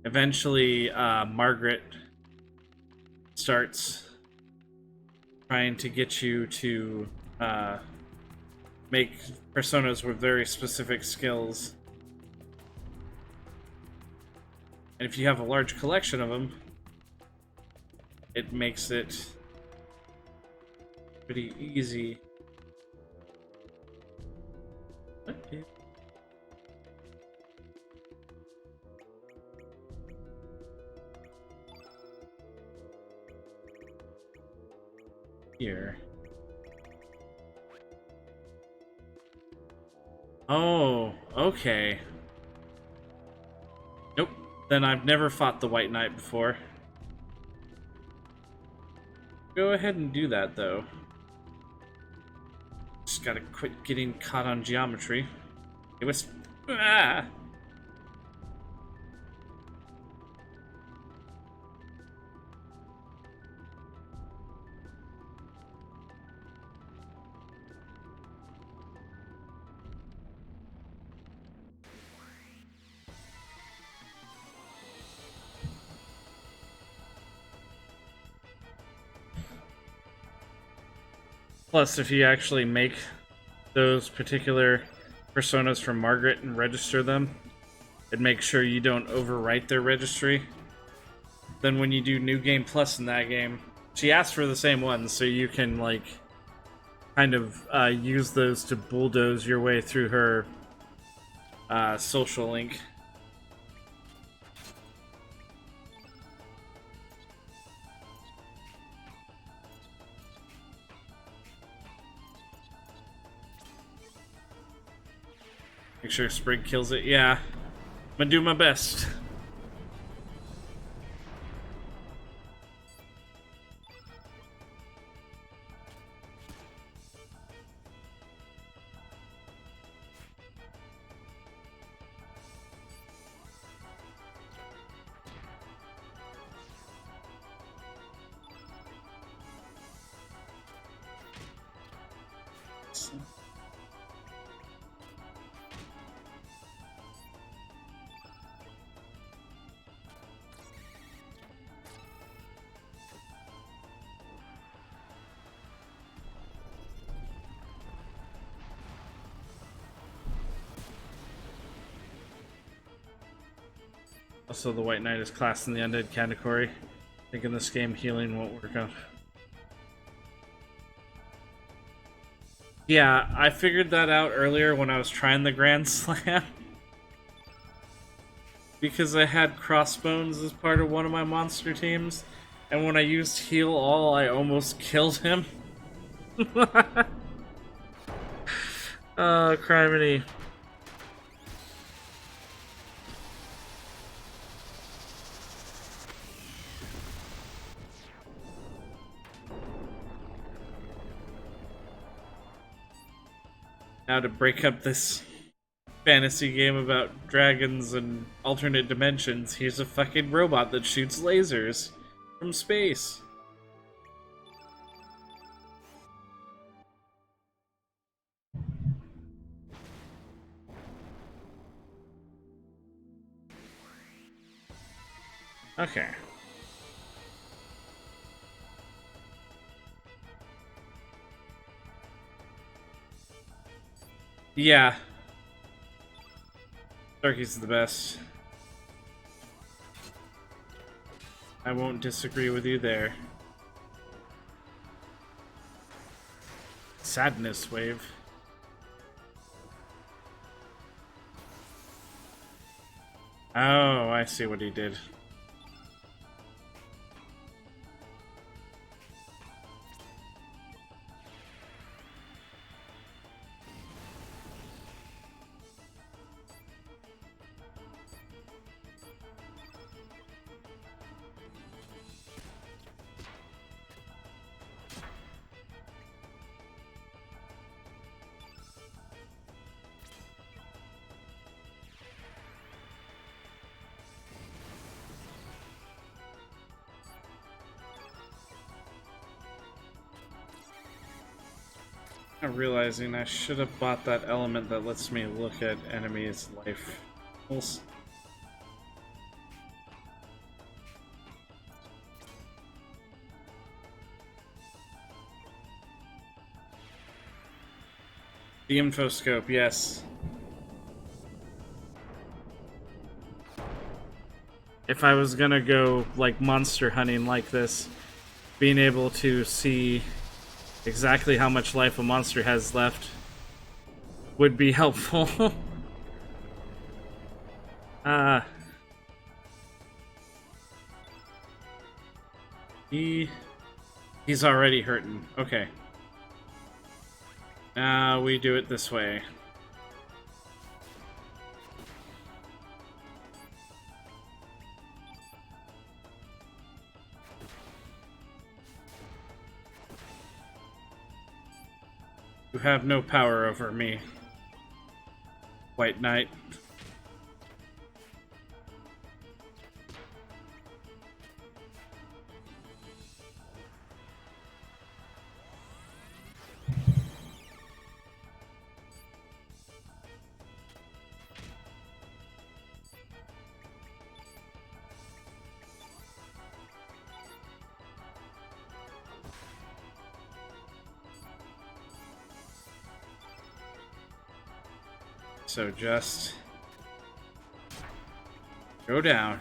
eventually Margaret starts trying to get you to make personas with very specific skills. And if you have a large collection of them, it makes it pretty easy. Okay. Here. Oh, okay. Nope. Then I've never fought the White Knight before. Go ahead and do that, though. Just gotta quit getting caught on geometry. It was... Ah! Plus, if you actually make those particular personas from Margaret and register them, it makes sure you don't overwrite their registry. Then when you do New Game Plus in that game, she asks for the same ones, so you can, like, kind of use those to bulldoze your way through her social link. Make sure Sprig kills it. Yeah. I'm gonna do my best. Also, the White Knight is classed in the undead category. I think in this game, healing won't work out. Yeah, I figured that out earlier when I was trying the Grand Slam. Because I had Crossbones as part of one of my monster teams. And when I used Heal All, I almost killed him. Criminy. Now to break up this fantasy game about dragons and alternate dimensions, here's a fucking robot that shoots lasers from space. Okay. Yeah. Starky's the best. I won't disagree with you there. Sadness wave. Oh, I see what he did. I'm realizing I should have bought that element that lets me look at enemies' life. The infoscope, yes. If I was gonna go like monster hunting like this, being able to see exactly how much life a monster has left would be helpful. He's already hurting. Okay. Now we do it this way. You have no power over me, White Knight. So just go down.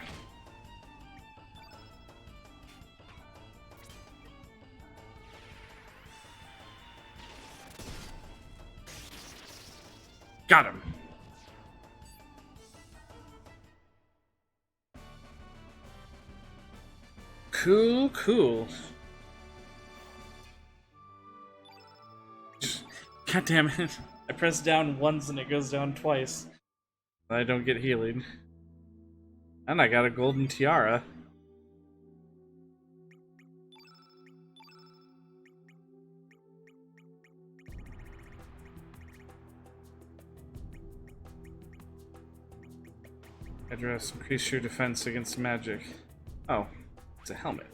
Got him. Cool, cool. God damn it. I press down once and it goes down twice. I don't get healing. And I got a golden tiara. Address, increase your defense against magic. Oh, it's a helmet.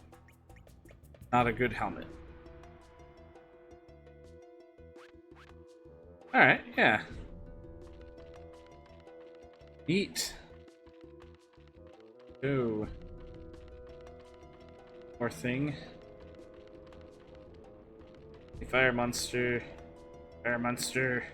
Not a good helmet. Alright, yeah. Eat. Ooh. More thing. Fire monster. Fire monster.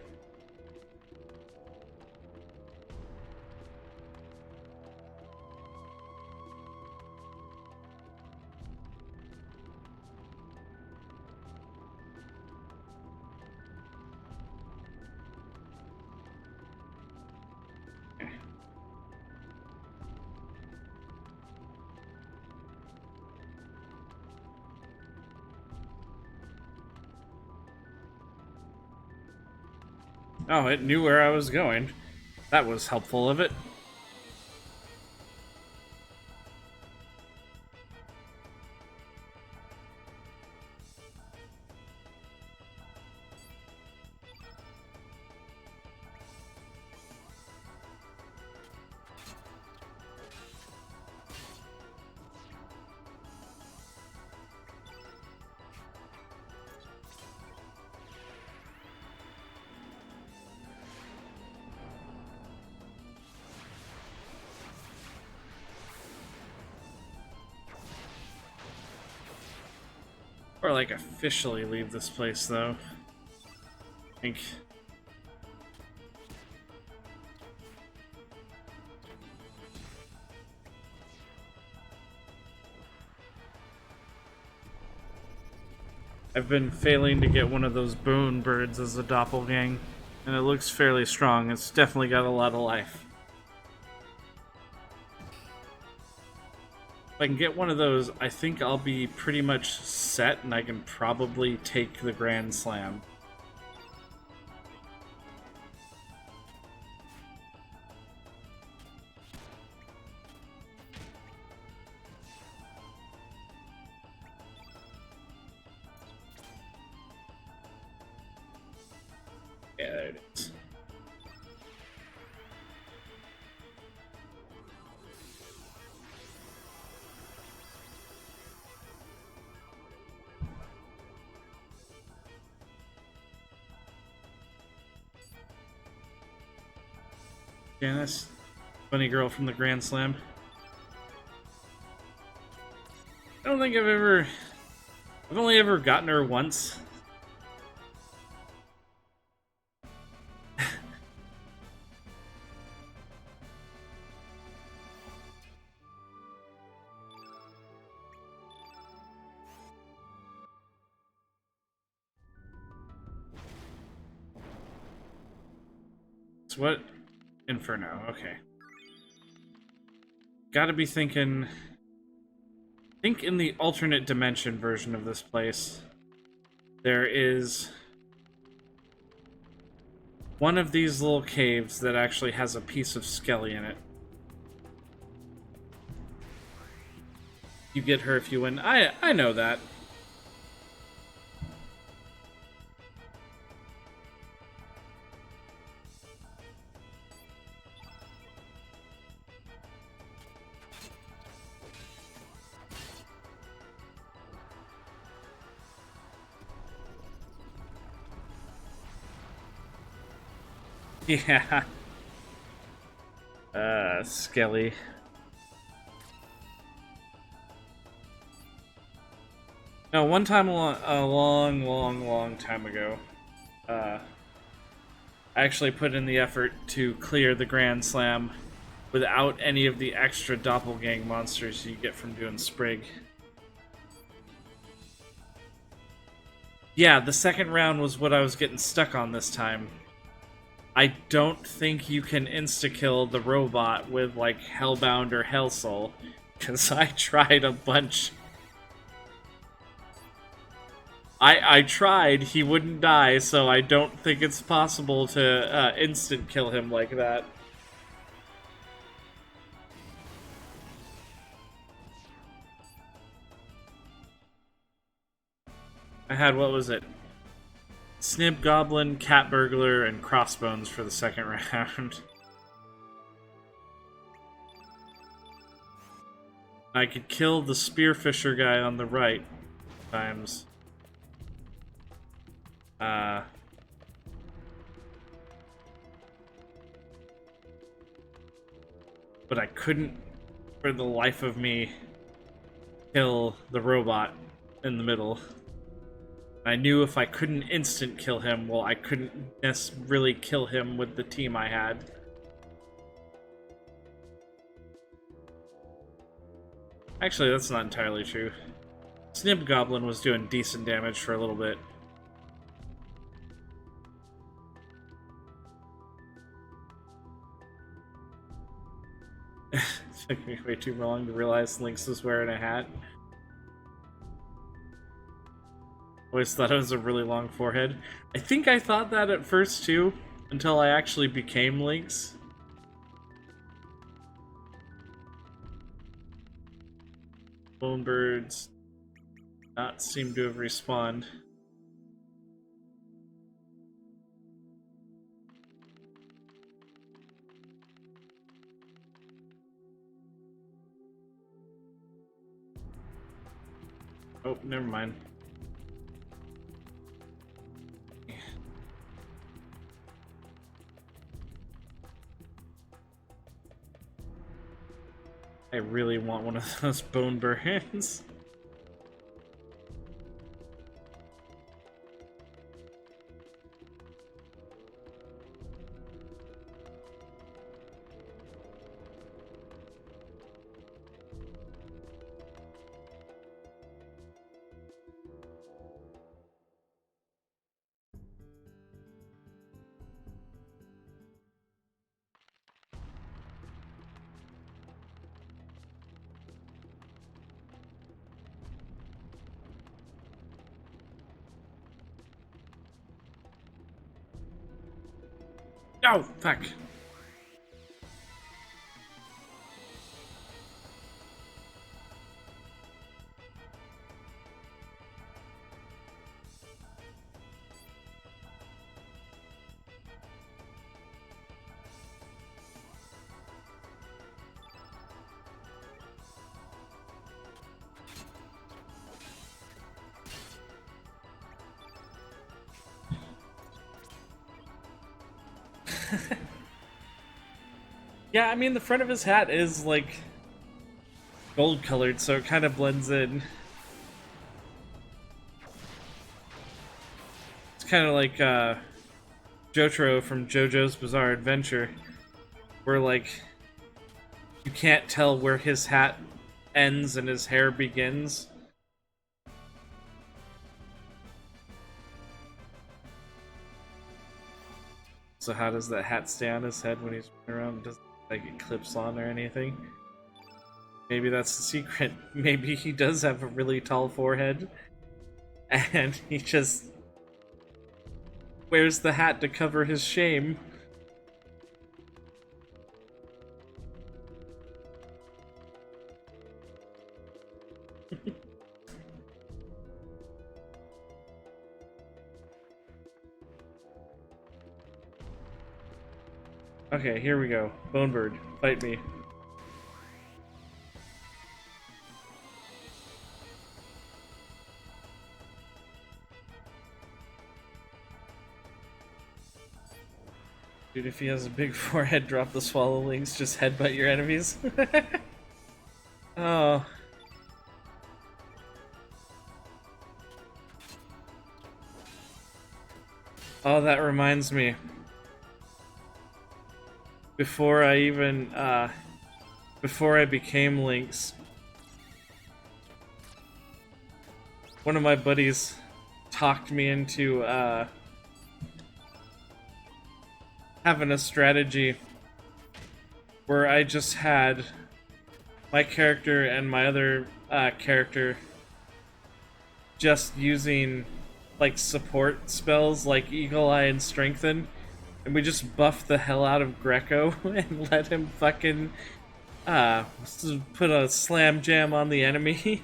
Oh, it knew where I was going. That was helpful of it. Or like officially leave this place though. I think. I've been failing to get one of those bone birds as a doppelgang, and it looks fairly strong. It's definitely got a lot of life. If I can get one of those, I think I'll be pretty much set, and I can probably take the Grand Slam. Yeah, there it is. Janice, funny girl from the Grand Slam. I don't think I've only ever gotten her once. So what? Inferno, okay. Gotta be thinking... think in the alternate dimension version of this place, there is one of these little caves that actually has a piece of Skelly in it. You get her if you win. I know that. Yeah. Skelly. No, one time a long time ago, I actually put in the effort to clear the Grand Slam without any of the extra doppelgang monsters you get from doing Sprig. Yeah, the second round was what I was getting stuck on this time. I don't think you can insta-kill the robot with, like, Hellbound or Hellsoul, because I tried a bunch. I tried, he wouldn't die, so I don't think it's possible to instant kill him like that. I had, what was it? Snib Goblin, Cat Burglar, and Crossbones for the second round. I could kill the Spearfisher guy on the right times. But I couldn't, for the life of me, kill the robot in the middle. I knew if I couldn't instant kill him, well, I couldn't really kill him with the team I had. Actually, that's not entirely true. Snib Goblin was doing decent damage for a little bit. It took me way too long to realize Lynx was wearing a hat. Always thought it was a really long forehead. I think I thought that at first too, until I actually became Lynx. Bone birds not seem to have respawned. Oh, never mind. I really want one of those bone burns. Oh, fuck. Yeah, I mean, the front of his hat is, like, gold colored, so it kind of blends in. It's kind of like, Jotaro from JoJo's Bizarre Adventure, where, like, you can't tell where his hat ends and his hair begins. So how does that hat stay on his head when he's running around? Doesn't like it clips on or anything? Maybe that's the secret. Maybe he does have a really tall forehead, and he just wears the hat to cover his shame. Okay, here we go. Bonebird, fight me. Dude, if he has a big forehead, drop the swallow links, just headbutt your enemies. Oh. Oh, that reminds me. Before I even, before I became Lynx, one of my buddies talked me into, having a strategy where I just had my character and my other, character just using, like, support spells like Eagle Eye and Strengthen, and we just buffed the hell out of Greco and let him fucking put a slam jam on the enemy.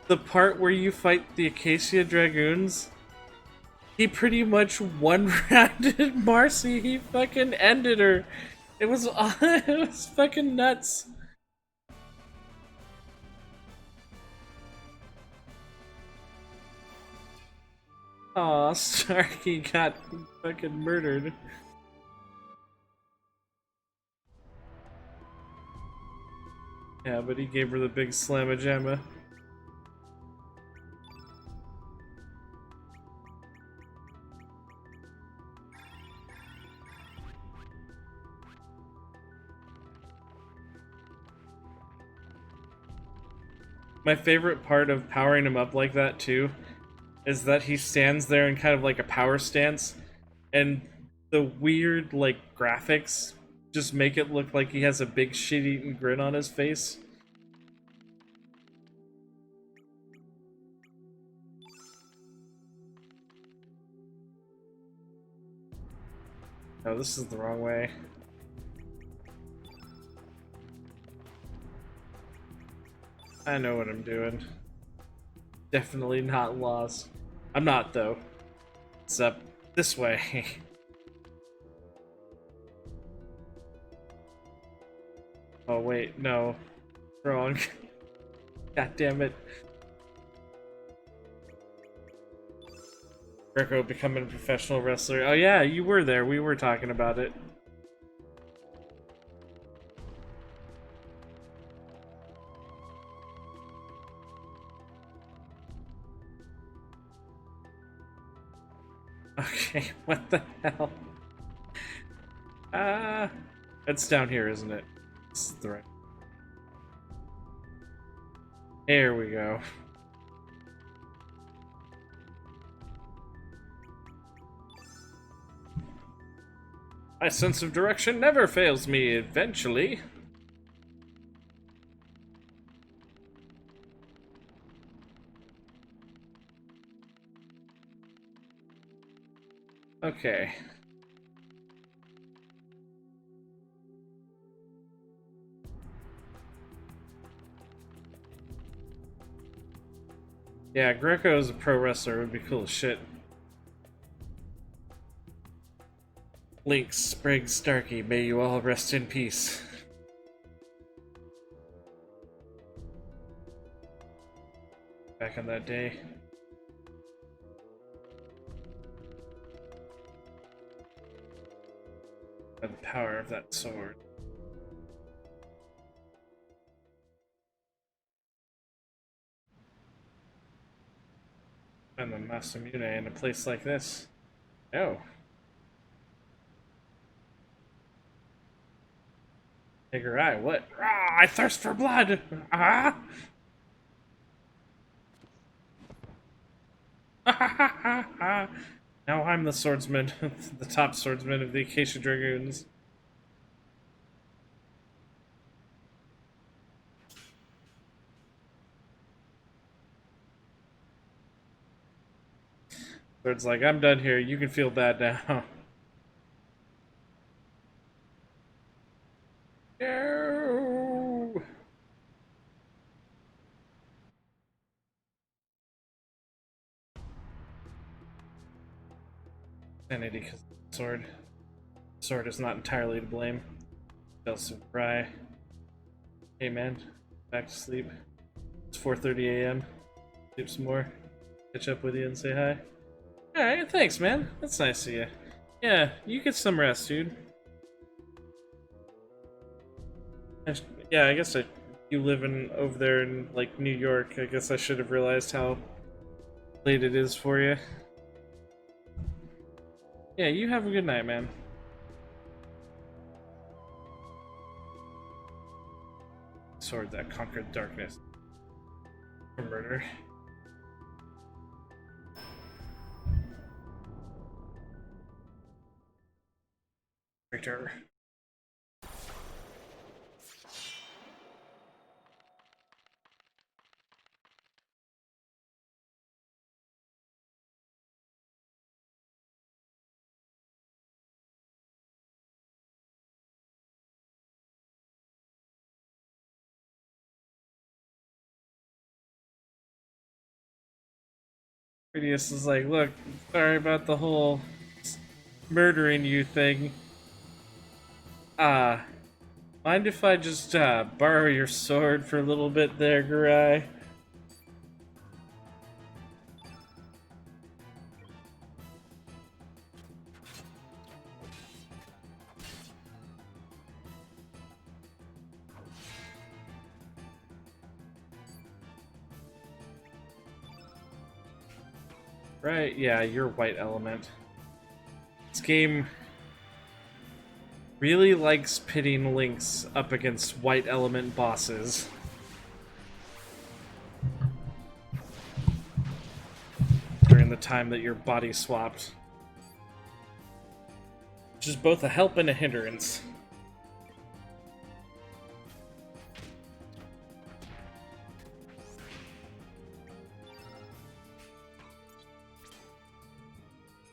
The part where you fight the Acacia Dragoons, he pretty much one-rounded Marcy. He fucking ended her. It was it was fucking nuts. Aw, Starky got fucking murdered. Yeah, but he gave her the big slamma-jamma. My favorite part of powering him up like that, too, is that he stands there in kind of like a power stance, and the weird, like, graphics just make it look like he has a big shit-eating grin on his face. Oh, this is the wrong way. I know what I'm doing. Definitely not lost. I'm not, though. It's up this way. Oh, wait, no. Wrong. God damn it. Greco becoming a professional wrestler. Oh yeah, you were there. We were talking about it. Okay, what the hell? It's down here, isn't it? This is the right. Here we go. My sense of direction never fails me eventually. Okay. Yeah, Greco as a pro wrestler would be cool as shit. Lynx, Spriggs, Starky, may you all rest in peace. Back on that day. By the power of that sword. And the Masamune in a place like this. Oh. Take eye, what? Ah, I thirst for blood! Ah! Now I'm the swordsman, the top swordsman of the Acacia Dragoons. Sword's like, I'm done here, you can feel bad now. No! Sanity, because the sword is not entirely to blame. Chelsea Fry. Hey man, back to sleep. It's 4:30 a.m. Sleep some more. Catch up with you and say hi. Alright, thanks man. That's nice of you. Yeah, you get some rest, dude. Yeah, I guess you living over there in like New York, I guess I should have realized how late it is for you. Yeah, you have a good night, man. Sword that conquered darkness. For murder. Traitor. Radius is like, look, sorry about the whole murdering you thing. Mind if I just borrow your sword for a little bit there, Gurai? Right, yeah, you're white element. This game really likes pitting Lynx up against white element bosses. During the time that your body swapped. Which is both a help and a hindrance.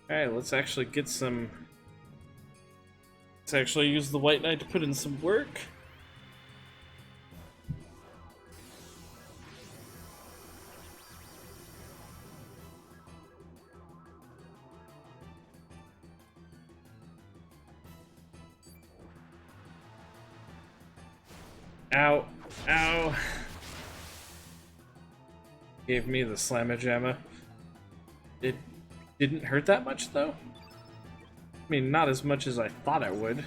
Alright, let's actually get some Let's actually use the White Knight to put in some work. Ow. Ow. Gave me the Slamma-Jamma. It didn't hurt that much, though? I mean, not as much as I thought it would.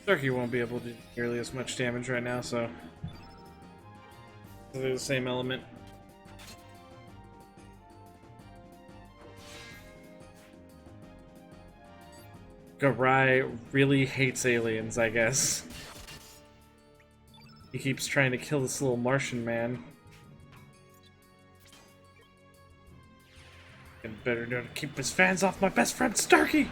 Starky won't be able to do nearly as much damage right now, so they're the same element. Garai really hates aliens, I guess. He keeps trying to kill this little Martian man. And better know to keep his fans off my best friend Starky!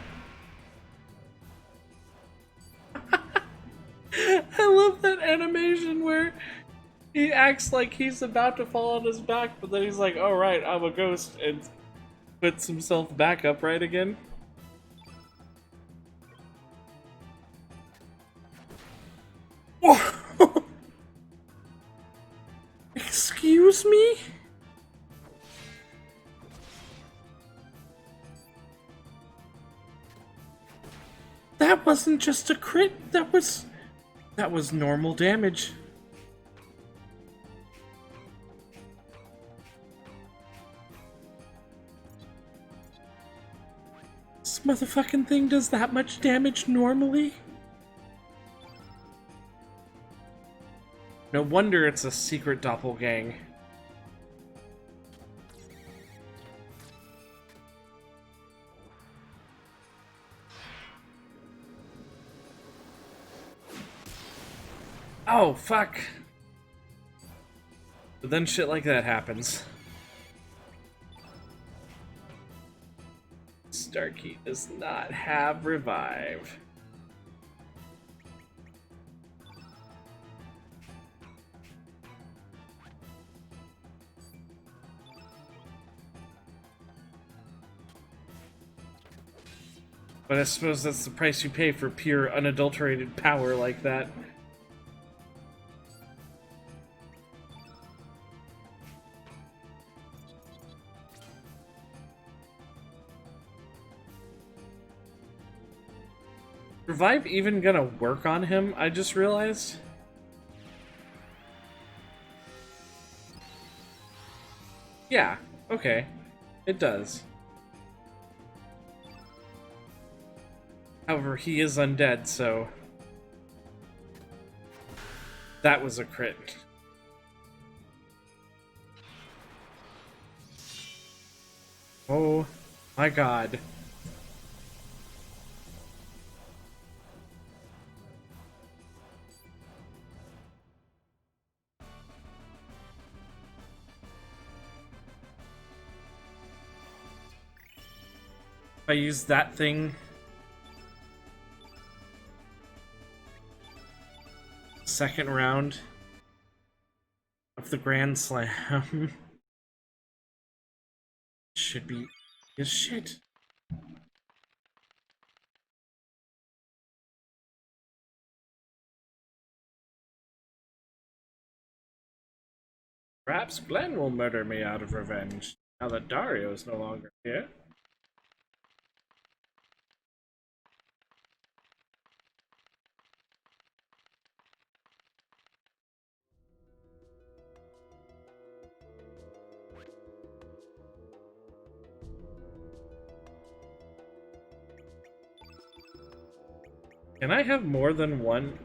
I love that animation where he acts like he's about to fall on his back, but then he's like, oh right, I'm a ghost, and puts himself back upright again. Whoa! Excuse me? That wasn't just a crit, that was normal damage. This motherfucking thing does that much damage normally? No wonder it's a secret doppelgang. Oh, fuck. But then shit like that happens. Starky does not have revive. But I suppose that's the price you pay for pure, unadulterated power like that. Revive even gonna work on him, I just realized? Yeah, okay. It does. However, he is undead, so... that was a crit. Oh my god. If I use that thing... second round of the Grand Slam should be his shit. Perhaps Glenn will murder me out of revenge, now that Dario is no longer here. Can I have more than one,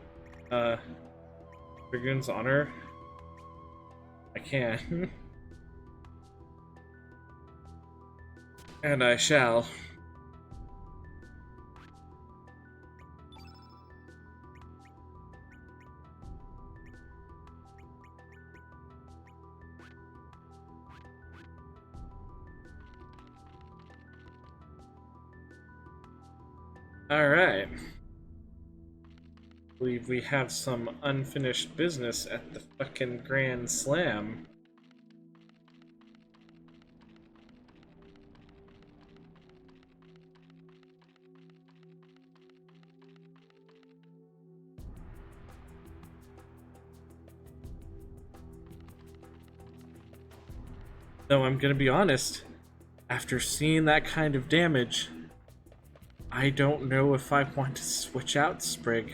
Dragoon's Honor? I can. And I shall. Alright. I believe we have some unfinished business at the fucking Grand Slam. Though I'm gonna be honest, after seeing that kind of damage, I don't know if I want to switch out Sprig.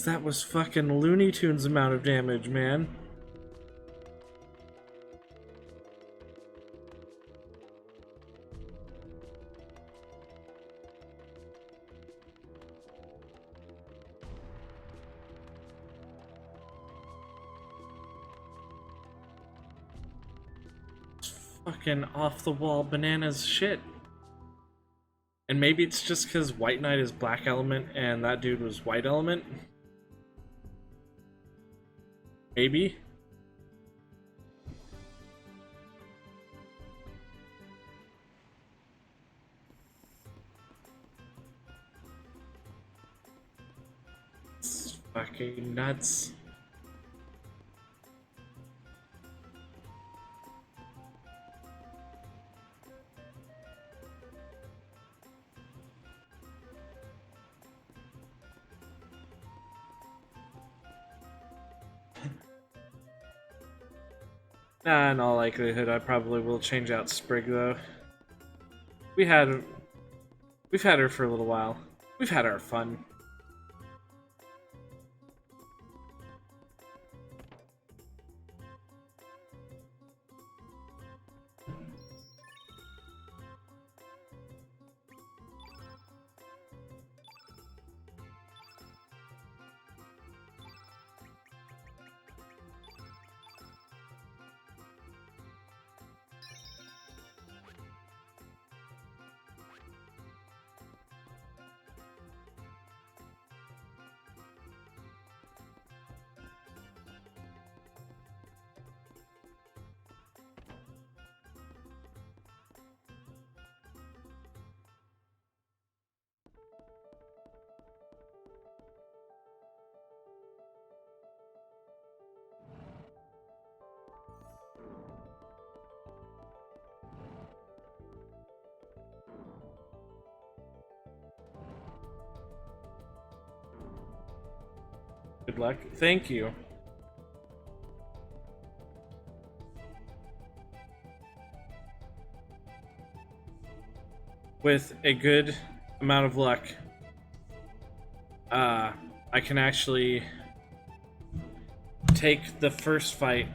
That was fucking Looney Tunes amount of damage, man. Fucking off the wall bananas shit. And maybe it's just because White Knight is black element and that dude was white element. Maybe. It's fucking nuts. Nah, in all likelihood, I probably will change out Sprig though. We've had her for a little while. We've had our fun. Good luck. Thank you. With a good amount of luck, I can actually take the first fight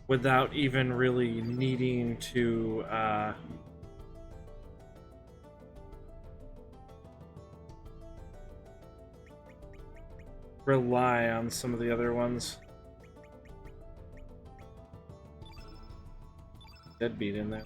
without even really needing to rely on some of the other ones. Deadbeat in there.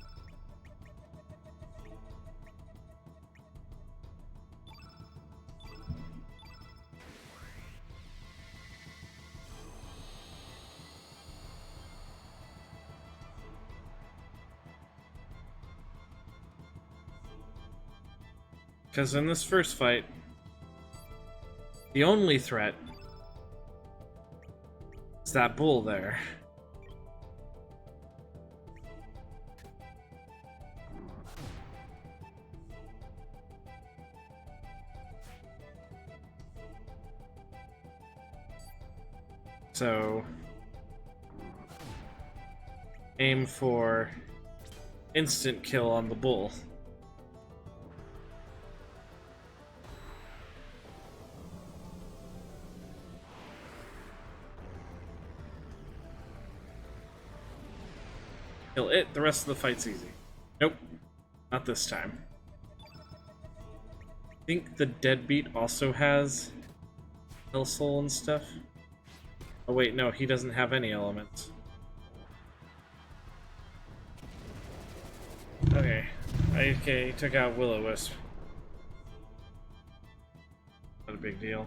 Because in this first fight, the only threat is that bull there. So, aim for instant kill on the bull. Kill it, the rest of the fight's easy. Nope, not this time. I think the Deadbeat also has Hell Soul and stuff. Oh wait, no, he doesn't have any elements. Okay, took out Will-O-Wisp. Not a big deal.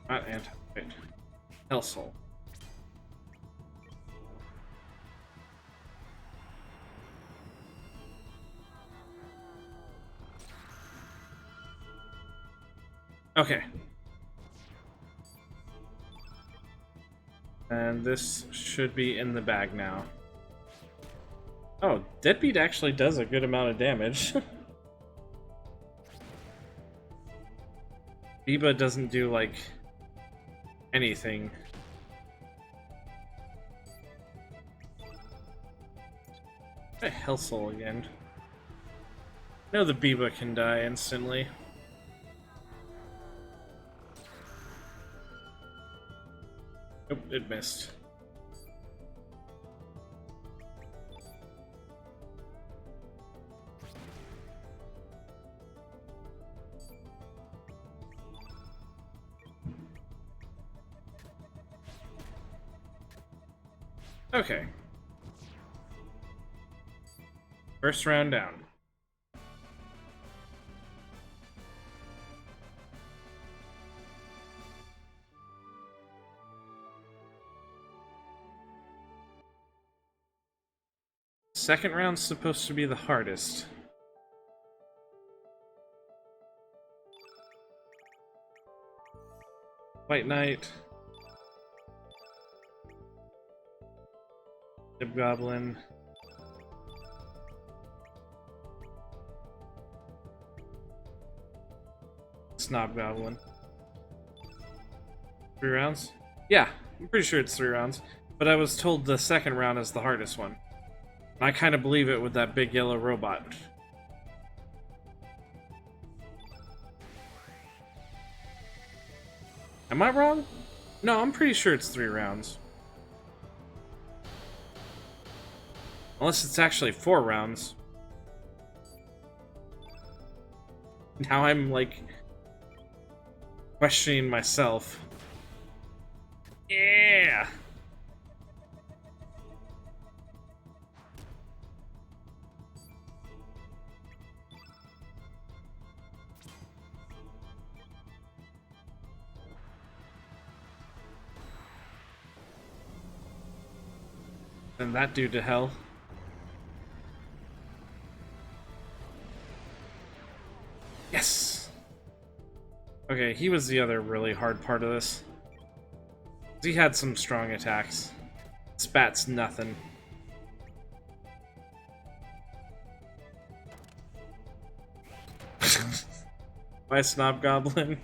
Not anti. Wait. Hellsoul. Okay. And this should be in the bag now. Oh, Deadbeat actually does a good amount of damage. Biba doesn't do, like, anything. Try Hellsoul again. No, the Biba can die instantly. Nope, it missed. Okay. First round down. Second round's supposed to be the hardest. White Knight. Goblin. Snob Goblin. 3 rounds? Yeah, I'm pretty sure it's 3 rounds. But I was told the second round is the hardest one. I kind of believe it with that big yellow robot. Am I wrong? No, I'm pretty sure it's 3 rounds. Unless it's actually 4 rounds. Now I'm, like, questioning myself. Yeah! Send that dude to hell. Yes! Okay, he was the other really hard part of this. He had some strong attacks. Spat's nothing. Bye, Snob Goblin.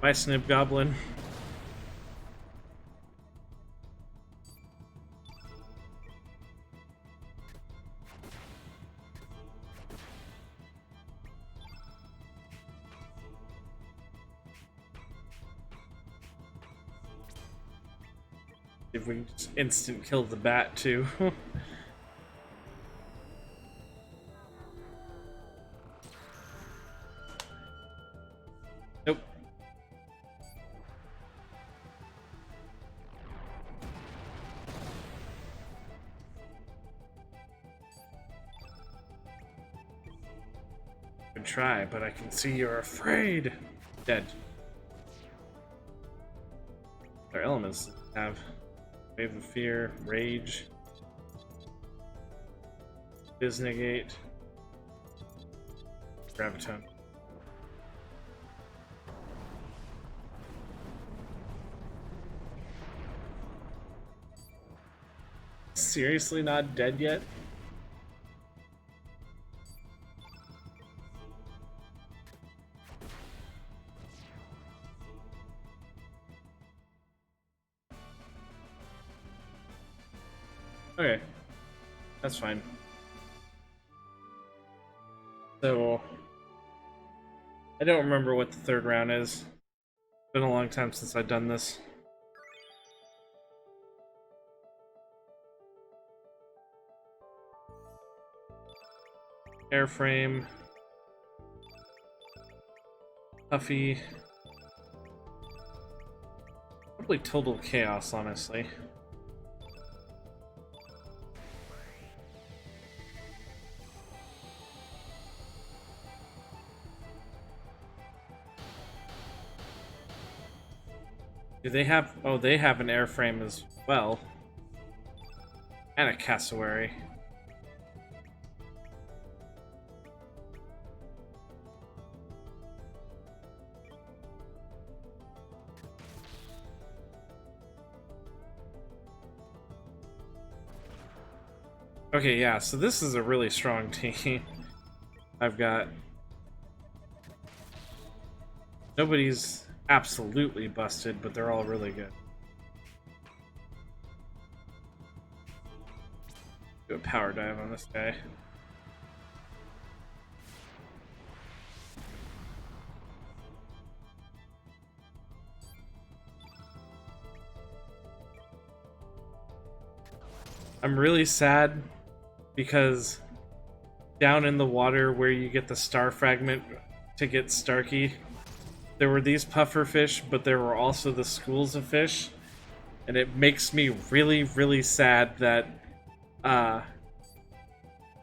Bye, Snip Goblin. If we can just instant kill the bat too. Nope. Good try, but I can see you're afraid. Dead. Their elements have Wave of Fear, Rage, Biznegate, Graviton. Seriously not dead yet? Okay, that's fine. So, I don't remember what the third round is. It's been a long time since I've done this. Airframe. Puffy. Probably total chaos, honestly. Do they have... Oh, they have an airframe as well. And a cassowary. Okay, yeah, so this is a really strong team. I've got... Nobody's absolutely busted, but they're all really good. Do a power dive on this guy. I'm really sad because down in the water where you get the star fragment to get Starky, there were these puffer fish, but there were also the schools of fish, and it makes me really, really sad that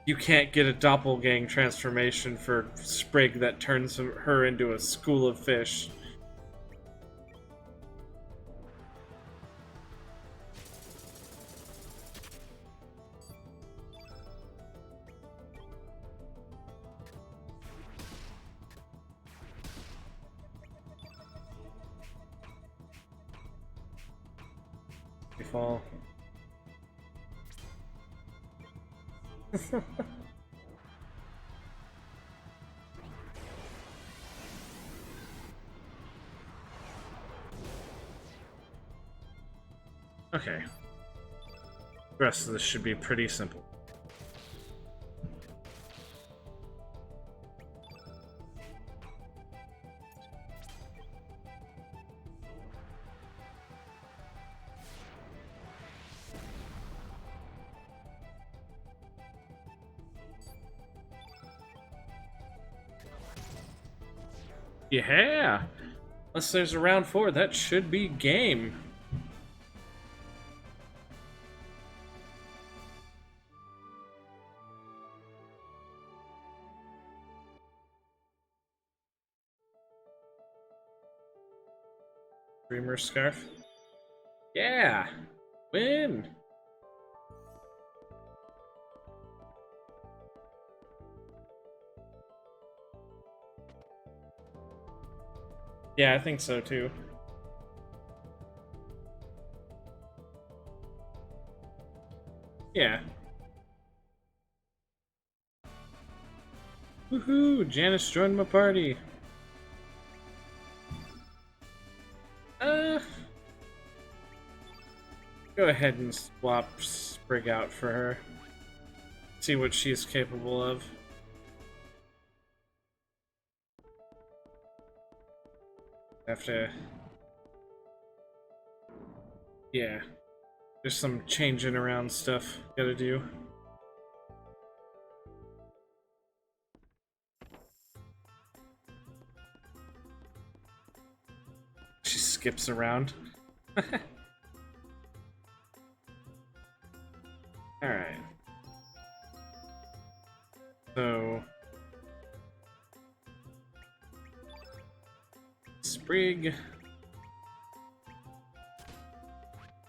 you can't get a doppelgang transformation for Sprig that turns her into a school of fish. Fall. Okay. The rest of this should be pretty simple. Yeah! Unless there's a round 4, that should be game. Dreamer Scarf. Yeah! Win! Yeah, I think so too. Yeah. Woohoo! Janice joined my party. Go ahead and swap Sprig out for her. See what she's capable of. Have to... Yeah. There's some changing around stuff gotta do. She skips around. Alright. So... Sprig.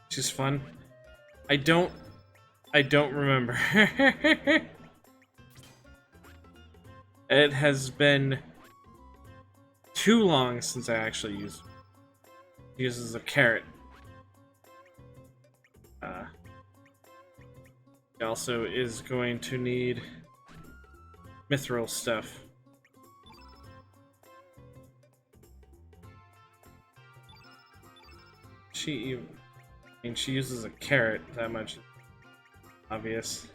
She's fun. I don't remember. It has been too long since I actually used it. It uses a carrot. It also is going to need mithril stuff. She uses a carrot, that much obvious.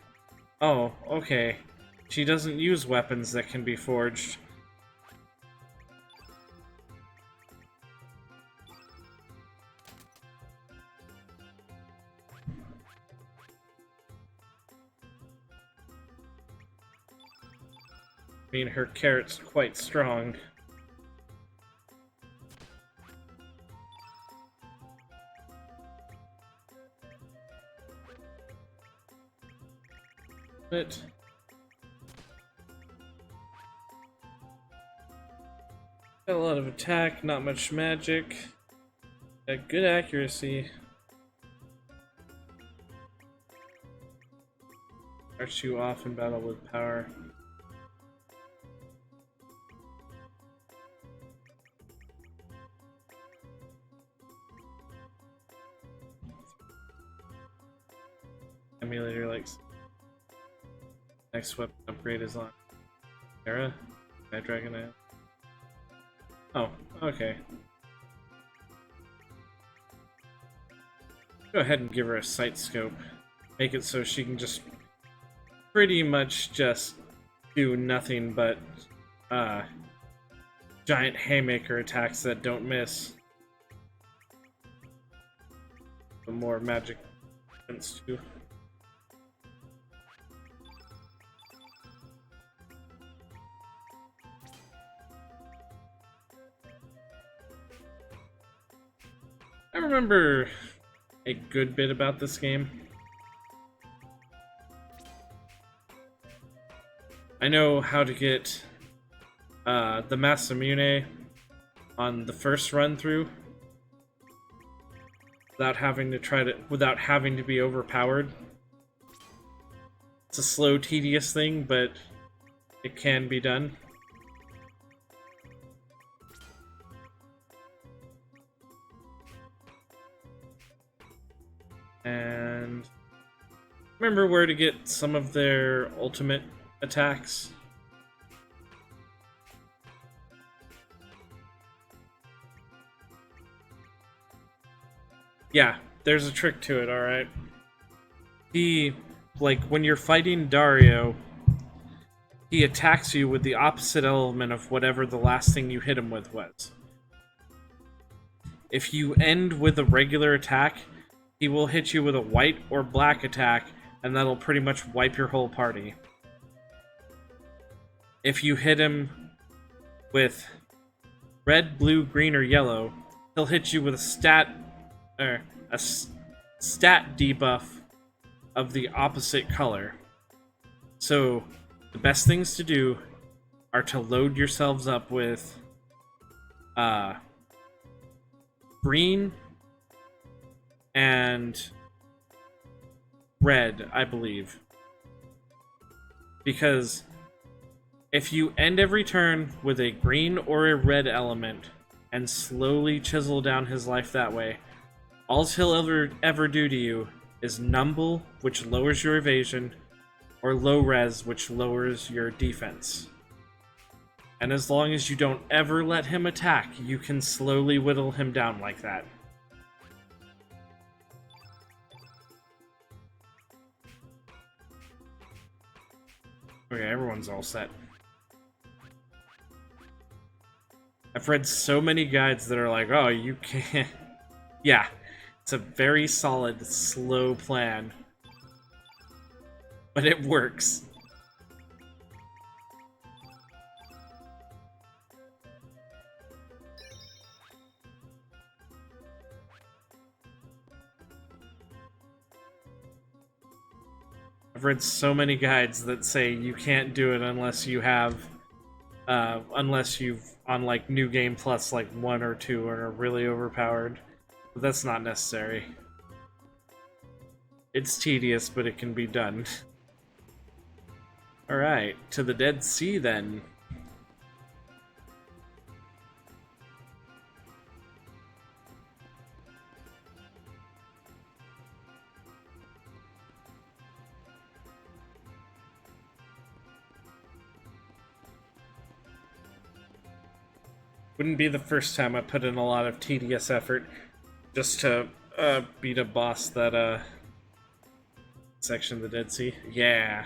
Oh, okay. She doesn't use weapons that can be forged. I mean, her carrot's quite strong. But got a lot of attack, not much magic. Got good accuracy. Starts you off in battle with power. Emulator likes. Next weapon upgrade is on Era? Bad Dragon Isle. Oh, okay. Go ahead and give her a sight scope. Make it so she can just pretty much just do nothing but giant haymaker attacks that don't miss. The more magic defense too. I remember a good bit about this game. I know how to get the Masamune on the first run through without having to be overpowered. It's a slow, tedious thing, but it can be done. And remember where to get some of their ultimate attacks. Yeah, there's a trick to it, alright. When you're fighting Dario, he attacks you with the opposite element of whatever the last thing you hit him with was. If you end with a regular attack, he will hit you with a white or black attack, and that'll pretty much wipe your whole party. If you hit him with red, blue, green, or yellow, he'll hit you with a stat debuff of the opposite color. So the best things to do are to load yourselves up with green and red, I believe. Because if you end every turn with a green or a red element and slowly chisel down his life that way, all he'll ever do to you is Numble, which lowers your evasion, or Low Res, which lowers your defense. And as long as you don't ever let him attack, you can slowly whittle him down like that. Okay, everyone's all set. I've read so many guides that are like, oh, you can't... Yeah, it's a very solid, slow plan. But it works. I've read so many guides that say you can't do it unless you have... unless you've on like New Game Plus like 1 or 2 and are really overpowered. But that's not necessary. It's tedious, but it can be done. Alright, to the Dead Sea then. Wouldn't be the first time I put in a lot of tedious effort just to beat a boss that section of the Dead Sea. Yeah.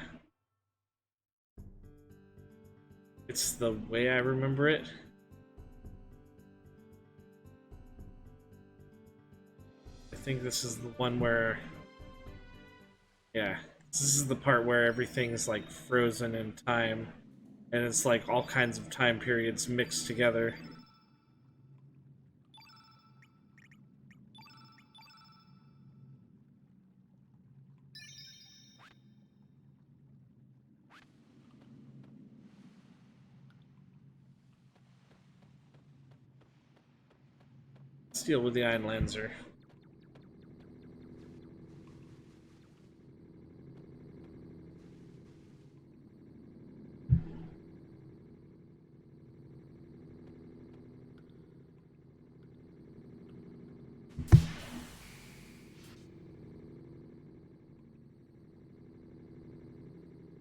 It's the way I remember it. I think this is the one where... Yeah. This is the part where everything's like frozen in time And it's like all kinds of time periods mixed together. Let's deal with the Iron Lancer.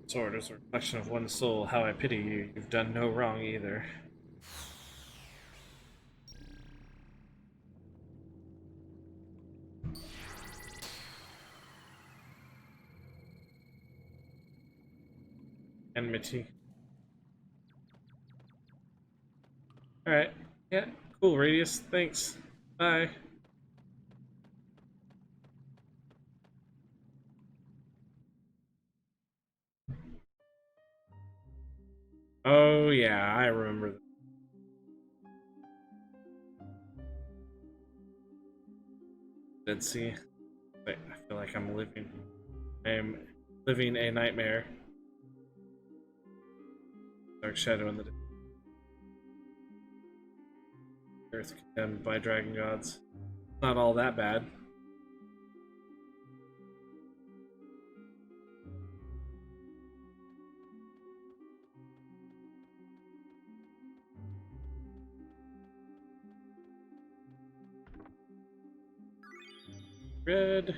Sword is a reflection of one soul. How I pity you. You've done no wrong either. Enmity. Alright. Yeah, cool, Radius. Thanks. Bye. Oh, yeah, I remember that. Dead Sea. Wait, I feel like I'm living. I am living a nightmare. Dark shadow in the earth condemned by dragon gods. Not all that bad. Red.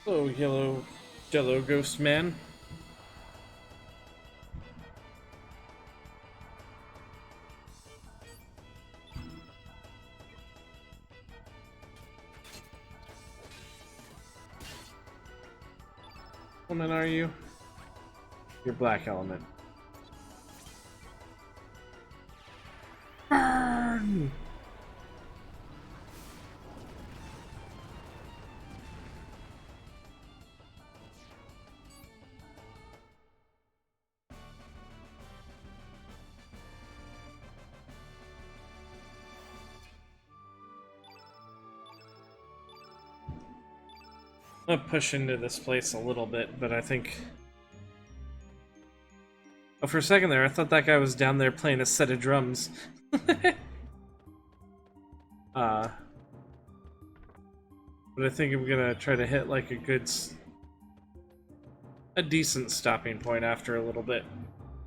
Hello, yellow ghost man. Element are you? You're black element. Burn! I'm gonna push into this place a little bit, but I think... Oh, for a second there, I thought that guy was down there playing a set of drums. But I think I'm gonna try to hit like a decent stopping point after a little bit,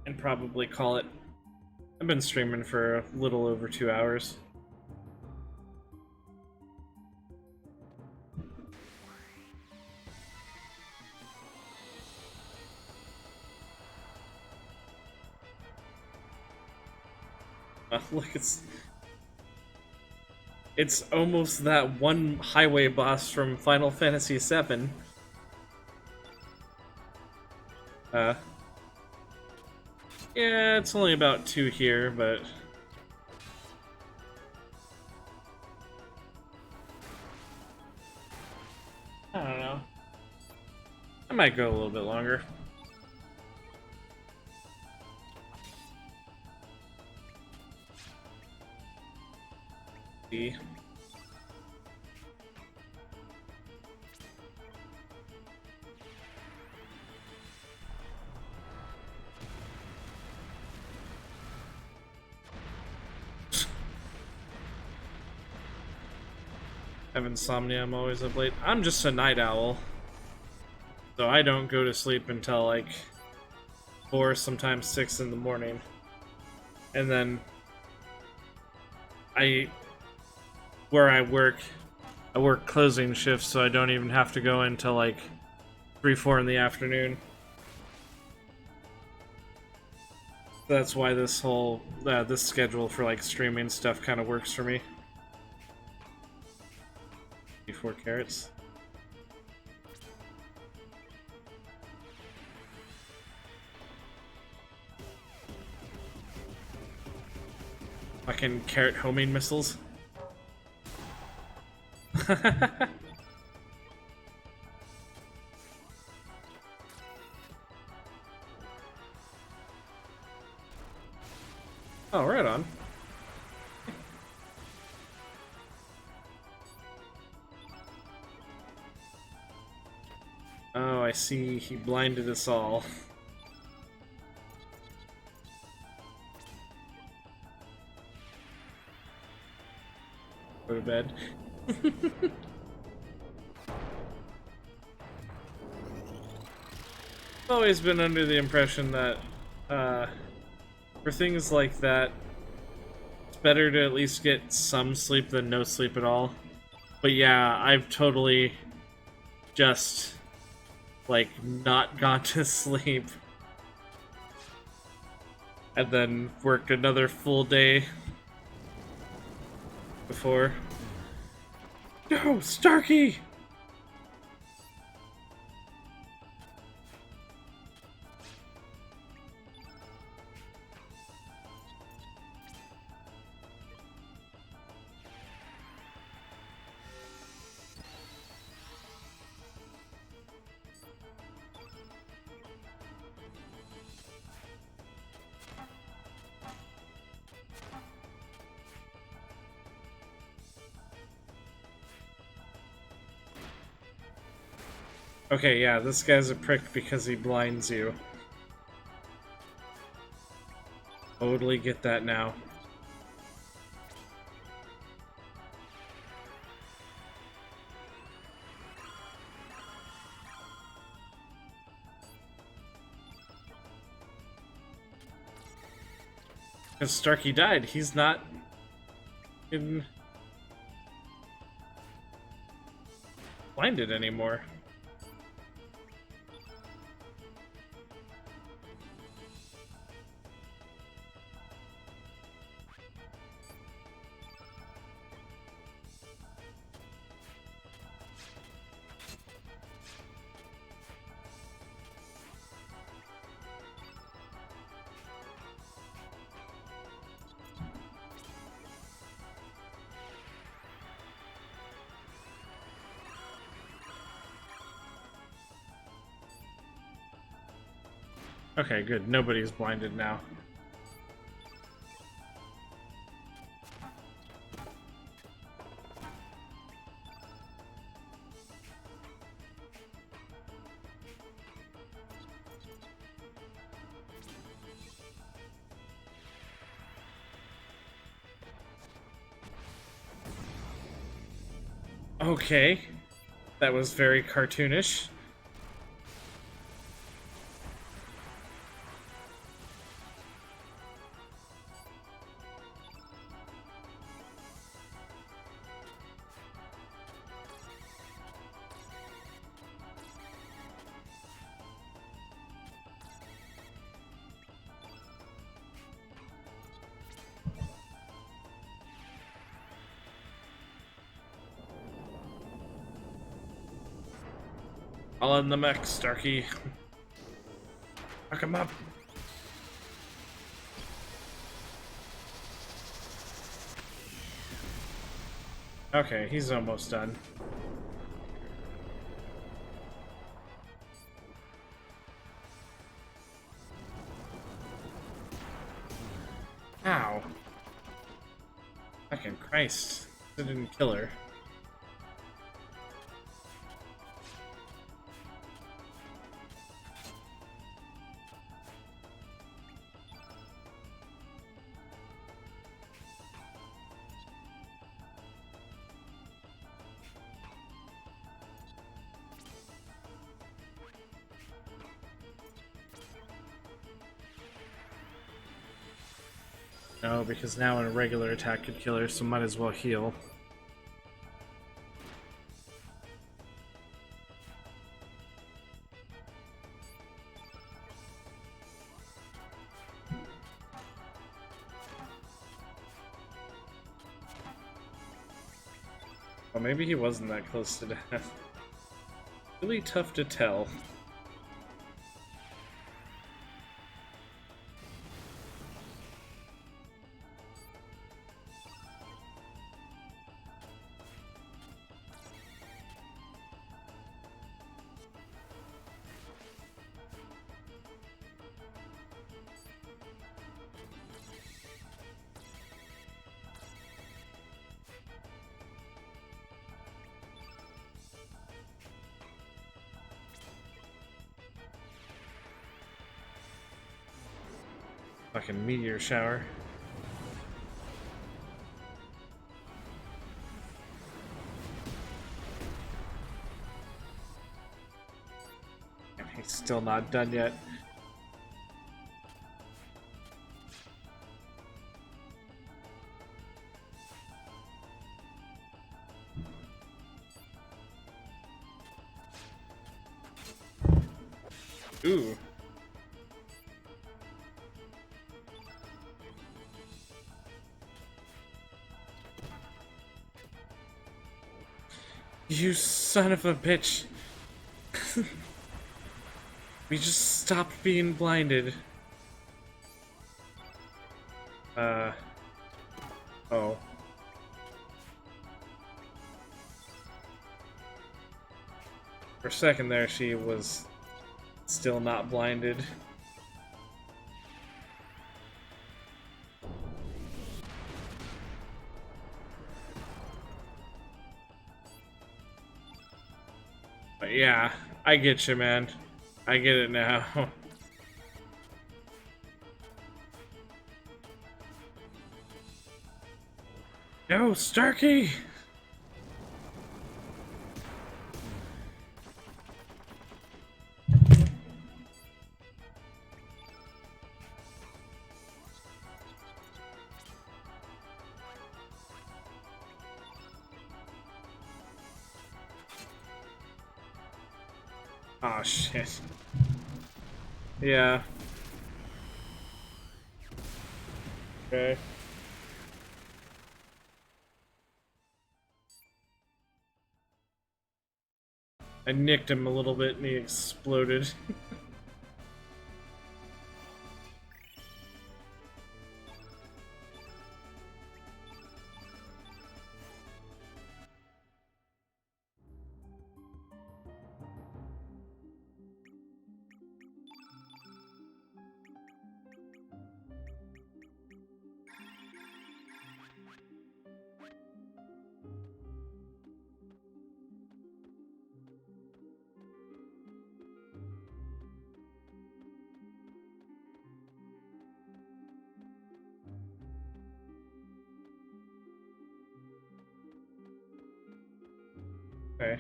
and probably call it. I've been streaming for a little over 2 hours. Look, it's almost that one highway boss from Final Fantasy VII. Yeah, it's only about 2 here, but... I don't know. I might go a little bit longer. See. I have insomnia, I'm always up late. I'm just a night owl. So I don't go to sleep until like 4, sometimes 6 in the morning. And then where I work closing shifts, so I don't even have to go until like 3, 4 in the afternoon. That's why this whole this schedule for like streaming stuff kind of works for me. 4 carrots. Fucking carrot homing missiles. Oh, right on. Oh, I see. He blinded us all. Go to bed. I've always been under the impression that, for things like that, it's better to at least get some sleep than no sleep at all. But yeah, I've totally just, like, not gone to sleep. And then worked another full day before. No, Starky! Okay, yeah, this guy's a prick because he blinds you. Totally get that now. Because Starky died, he's not in blinded anymore. Okay, good. Nobody's blinded now. Okay. That was very cartoonish. All in the mech, Starky. Fuck him up. Okay, he's almost done. Ow. Fucking Christ. It didn't kill her. No, because now a regular attack could kill her, so might as well heal. Well, maybe he wasn't that close to death. Really tough to tell. Fucking meteor shower. And he's still not done yet. Ooh. You son of a bitch. We just stopped being blinded. Oh. For a second there, she was still not blinded. But yeah, I get you, man. I get it now. Yo, Starky! Oh shit. Yeah. Okay. I nicked him a little bit and he exploded. Okay.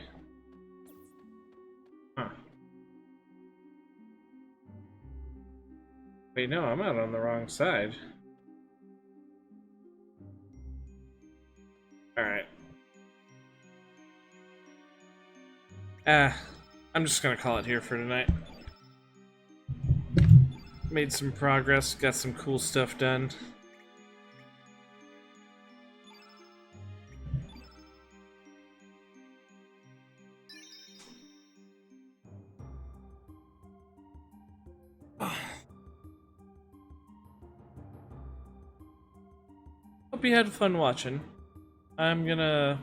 Huh. Wait, no, I'm out on the wrong side. Alright. I'm just gonna call it here for tonight. Made some progress, got some cool stuff done. Hope you had fun watching. I'm gonna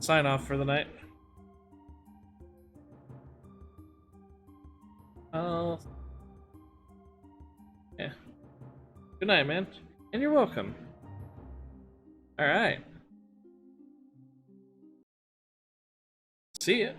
sign off for the night. Yeah. Good night, man. And you're welcome. Alright. See ya.